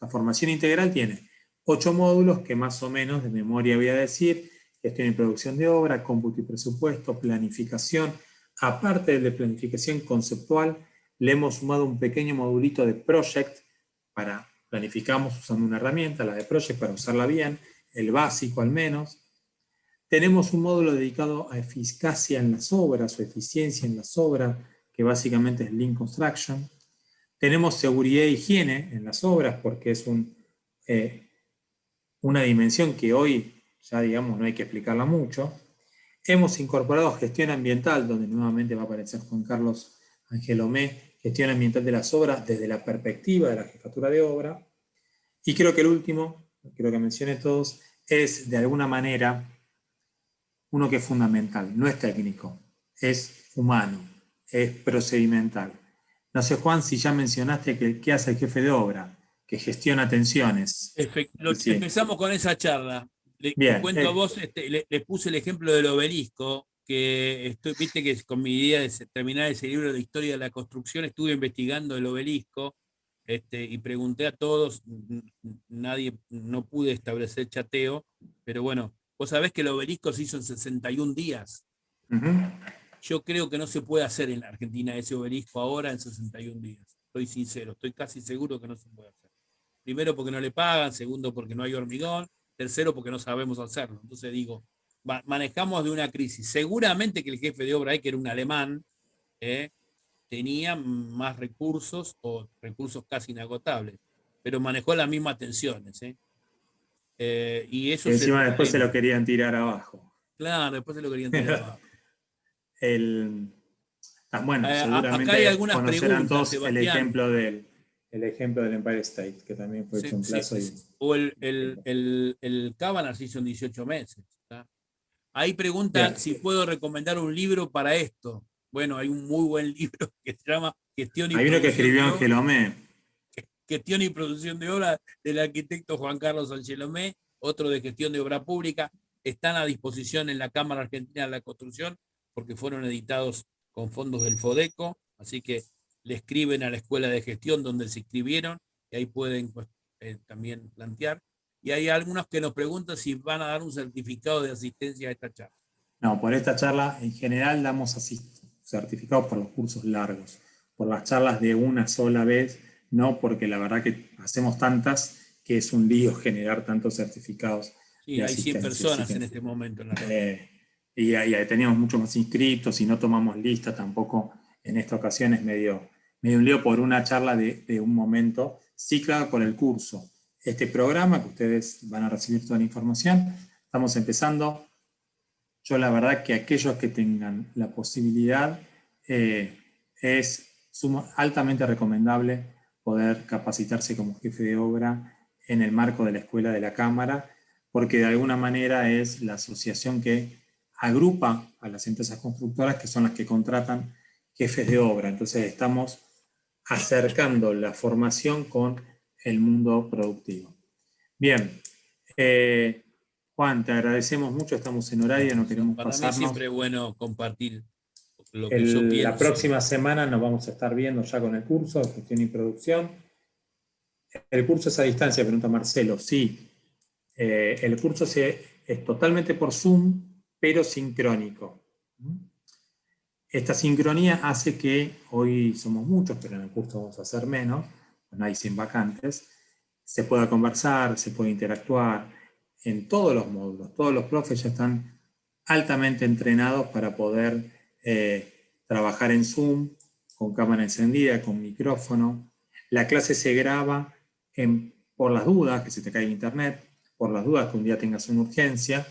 Speaker 3: la formación integral tiene 8 módulos que más o menos de memoria voy a decir: gestión y producción de obra, cómputo y presupuesto, planificación. Aparte del de planificación conceptual, le hemos sumado un pequeño modulito de project para planificamos usando una herramienta, la de project, para usarla bien, el básico al menos. Tenemos un módulo dedicado a eficacia en las obras o eficiencia en las obras, que básicamente es Lean Construction. Tenemos seguridad e higiene en las obras, porque es una dimensión que hoy ya, digamos, no hay que explicarla mucho. Hemos incorporado gestión ambiental, donde nuevamente va a aparecer Juan Carlos Angelomé, gestión ambiental de las obras desde la perspectiva de la jefatura de obra. Y creo que el último, creo que mencioné todos, es de alguna manera uno que es fundamental, no es técnico, es humano, es procedimental. No sé, Juan, si ya mencionaste que qué hace el jefe de obra, que gestiona tensiones.
Speaker 2: Sí. Empezamos con esa charla. Te cuento a vos, le puse el ejemplo del obelisco, que viste que con mi idea de terminar ese libro de historia de la construcción, estuve investigando el obelisco, y pregunté a todos, no pude establecer chateo, pero bueno, vos sabés que el obelisco se hizo en 61 días. Yo creo que no se puede hacer en la Argentina ese obelisco ahora en 61 días. Estoy sincero, estoy casi seguro que no se puede hacer. Primero porque no le pagan, segundo porque no hay hormigón, tercero porque no sabemos hacerlo. Entonces digo, manejamos de una crisis. Seguramente que el jefe de obra, que era un alemán, tenía más recursos o recursos casi inagotables, pero manejó las mismas tensiones. Y eso
Speaker 3: encima después se lo querían tirar abajo.
Speaker 2: Claro, después se lo querían tirar abajo.
Speaker 3: Bueno, seguramente
Speaker 2: acá hay algunas
Speaker 3: conocerán todos
Speaker 2: Sebastián.
Speaker 3: el ejemplo del Empire State, que también fue hecho en plazo.
Speaker 2: O el Cábana se hizo en 18 meses. ¿tá? Ahí preguntan si puedo recomendar un libro para esto. Bueno, hay un muy buen libro que se llama Gestión y
Speaker 3: Hay uno que escribió Angelomé.
Speaker 2: Gestión y producción de obra, del arquitecto Juan Carlos Angelomé, otro de gestión de obra pública. Están a disposición en la Cámara Argentina de la Construcción porque fueron editados con fondos del FODECO, así que le escriben a la Escuela de Gestión donde se inscribieron y ahí pueden también plantear. Y hay algunos que nos preguntan si van a dar un certificado de asistencia a esta charla.
Speaker 3: No, por esta charla en general damos certificados por los cursos largos, por las charlas de una sola vez, no, porque la verdad que hacemos tantas que es un lío generar tantos certificados.
Speaker 2: Sí, hay 100 personas en este momento.
Speaker 3: Y teníamos muchos más inscritos y no tomamos lista tampoco en esta ocasión. Es medio un lío por una charla de un momento. Sí, claro, por el curso. Este programa que ustedes van a recibir toda la información, estamos empezando. Yo la verdad que aquellos que tengan la posibilidad, es altamente recomendable poder capacitarse como jefe de obra en el marco de la Escuela de la Cámara, porque de alguna manera es la asociación que agrupa a las empresas constructoras que son las que contratan jefes de obra. Entonces estamos acercando la formación con el mundo productivo. Bien, Juan, te agradecemos mucho, estamos en horario, no queremos pasarnos.
Speaker 2: Para mí siempre es bueno compartir lo que yo pienso.
Speaker 3: La próxima semana nos vamos a estar viendo ya con el curso de gestión y producción. El curso es a distancia, pregunta Marcelo. Sí, el curso es totalmente por Zoom, pero sincrónico. Esta sincronía hace que hoy somos muchos, pero en el curso vamos a ser menos, no hay 100 vacantes, se pueda conversar, se puede interactuar en todos los módulos. Todos los profes ya están altamente entrenados para poder trabajar en Zoom, con cámara encendida, con micrófono. La clase se graba por las dudas, que se te caiga internet, por las dudas que un día tengas una urgencia,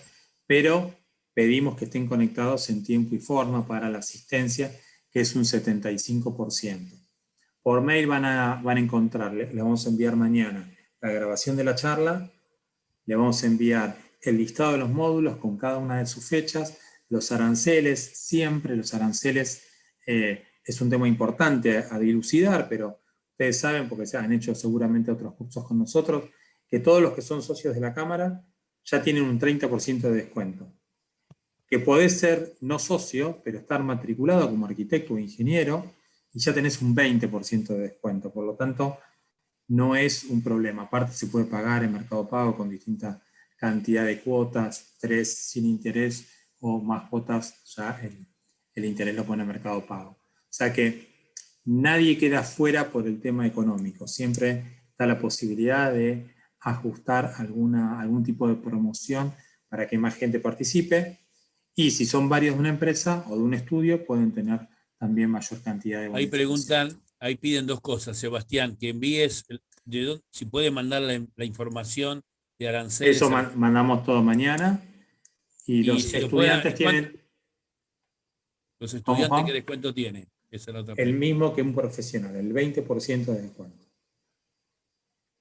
Speaker 3: pero pedimos que estén conectados en tiempo y forma para la asistencia, que es un 75%. Por mail van a encontrar, le vamos a enviar mañana la grabación de la charla, le vamos a enviar el listado de los módulos con cada una de sus fechas, los aranceles, siempre los aranceles es un tema importante a dilucidar, pero ustedes saben, porque se han hecho seguramente otros cursos con nosotros, que todos los que son socios de la Cámara ya tienen un 30% de descuento. Que podés ser no socio, pero estar matriculado como arquitecto o ingeniero, y ya tenés un 20% de descuento. Por lo tanto, no es un problema. Aparte se puede pagar en Mercado Pago con distinta cantidad de cuotas, 3 sin interés o más cuotas, ya el interés lo pone en Mercado Pago. O sea que nadie queda fuera por el tema económico. Siempre está la posibilidad de ajustar algún tipo de promoción para que más gente participe. Y si son varios de una empresa o de un estudio, pueden tener también mayor cantidad de
Speaker 2: bonificación. Ahí piden dos cosas, Sebastián, que envíes, si puede mandar la información de aranceles.
Speaker 3: Eso mandamos todo mañana. Y los estudiantes tienen...
Speaker 2: ¿Los estudiantes qué descuento tienen? Esa es la otra pregunta.
Speaker 3: El mismo que un profesional, el 20% de descuento.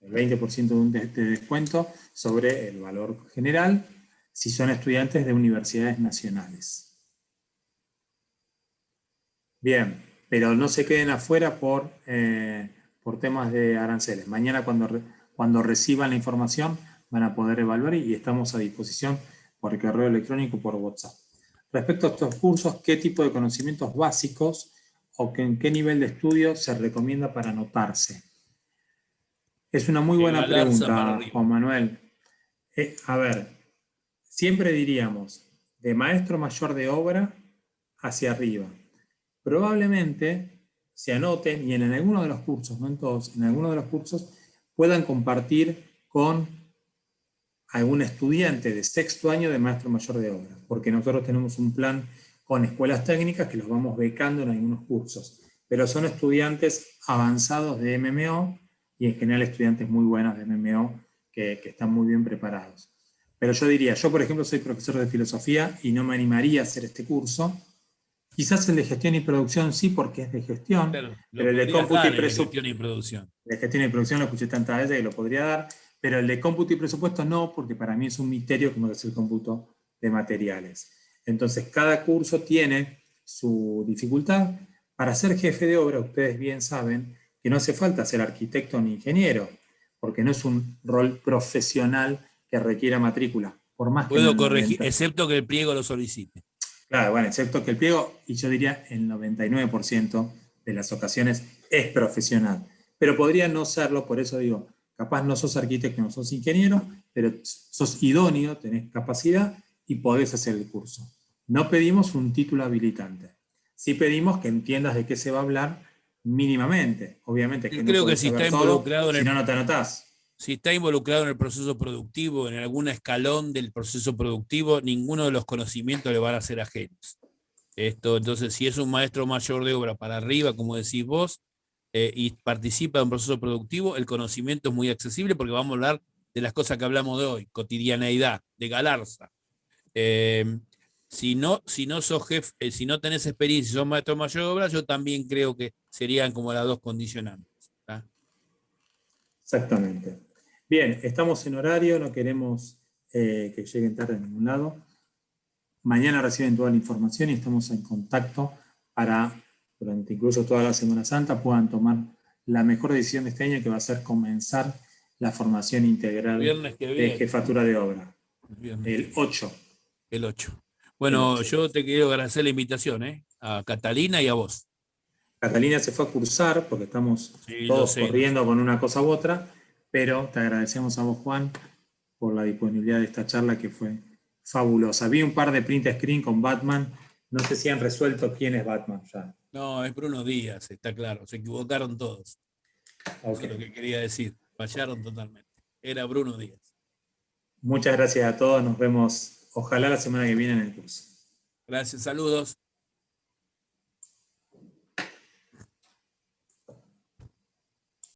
Speaker 3: El 20% de descuento sobre el valor general si son estudiantes de universidades nacionales. Bien, pero no se queden afuera por temas de aranceles. Mañana cuando reciban la información van a poder evaluar y estamos a disposición por correo electrónico o por WhatsApp. Respecto a estos cursos, ¿qué tipo de conocimientos básicos o en qué nivel de estudio se recomienda para anotarse? Es una muy buena pregunta, Juan Manuel. A ver, siempre diríamos de maestro mayor de obra hacia arriba. Probablemente se anoten y en alguno de los cursos, no en todos, en alguno de los cursos puedan compartir con algún estudiante de sexto año de maestro mayor de obra, porque nosotros tenemos un plan con escuelas técnicas que los vamos becando en algunos cursos, pero son estudiantes avanzados de MMO y en general estudiantes muy buenos de MMO que están muy bien preparados. Pero yo diría, yo por ejemplo soy profesor de filosofía y no me animaría a hacer este curso. Quizás el de gestión y producción sí, porque es de gestión,
Speaker 2: pero
Speaker 3: el de cómputo y presupuesto.
Speaker 2: Gestión y producción.
Speaker 3: De gestión y producción lo escuché tantas veces que lo podría dar, pero el de cómputo y presupuesto no, porque para mí es un misterio como es el cómputo de materiales. Entonces, cada curso tiene su dificultad. Para ser jefe de obra, ustedes bien saben que no hace falta ser arquitecto ni ingeniero, porque no es un rol profesional que requiera matrícula. Por más
Speaker 2: Puedo corregir, excepto que el pliego lo solicite.
Speaker 3: Claro, bueno, excepto que el pliego, y yo diría el 99% de las ocasiones es profesional. Pero podría no serlo, por eso digo, capaz no sos arquitecto, no sos ingeniero, pero sos idóneo, tenés capacidad y podés hacer el curso. No pedimos un título habilitante. Sí pedimos que entiendas de qué se va a hablar mínimamente. Obviamente que
Speaker 2: yo creo que si está involucrado
Speaker 3: si no te anotás.
Speaker 2: Si está involucrado en el proceso productivo, en algún escalón del proceso productivo, ninguno de los conocimientos le van a ser ajenos. Entonces, si es un maestro mayor de obra para arriba, como decís vos, y participa en un proceso productivo, el conocimiento es muy accesible porque vamos a hablar de las cosas que hablamos de hoy, cotidianeidad, de Galarza. Si no sos jefe, si no tenés experiencia y sos maestro mayor de obra, yo también creo que serían como las dos condicionantes. ¿Tá?
Speaker 3: Exactamente. Bien, estamos en horario, no queremos que lleguen tarde a ningún lado. Mañana reciben toda la información y estamos en contacto para, durante incluso toda la Semana Santa, puedan tomar la mejor decisión de este año, que va a ser comenzar la formación integral de jefatura de obra. El 8.
Speaker 2: El 8. Bueno, yo te quiero agradecer la invitación, a Catalina y a vos.
Speaker 3: Catalina se fue a cursar porque estamos todos corriendo con una cosa u otra, pero te agradecemos a vos, Juan, por la disponibilidad de esta charla que fue fabulosa. Vi un par de print screen con Batman. No sé si han resuelto quién es Batman ya.
Speaker 2: No, es Bruno Díaz, está claro. Se equivocaron todos. Okay. Eso es lo que quería decir. Fallaron totalmente. Era Bruno Díaz.
Speaker 3: Muchas gracias a todos. Nos vemos, ojalá la semana que viene en el curso.
Speaker 2: Gracias, saludos.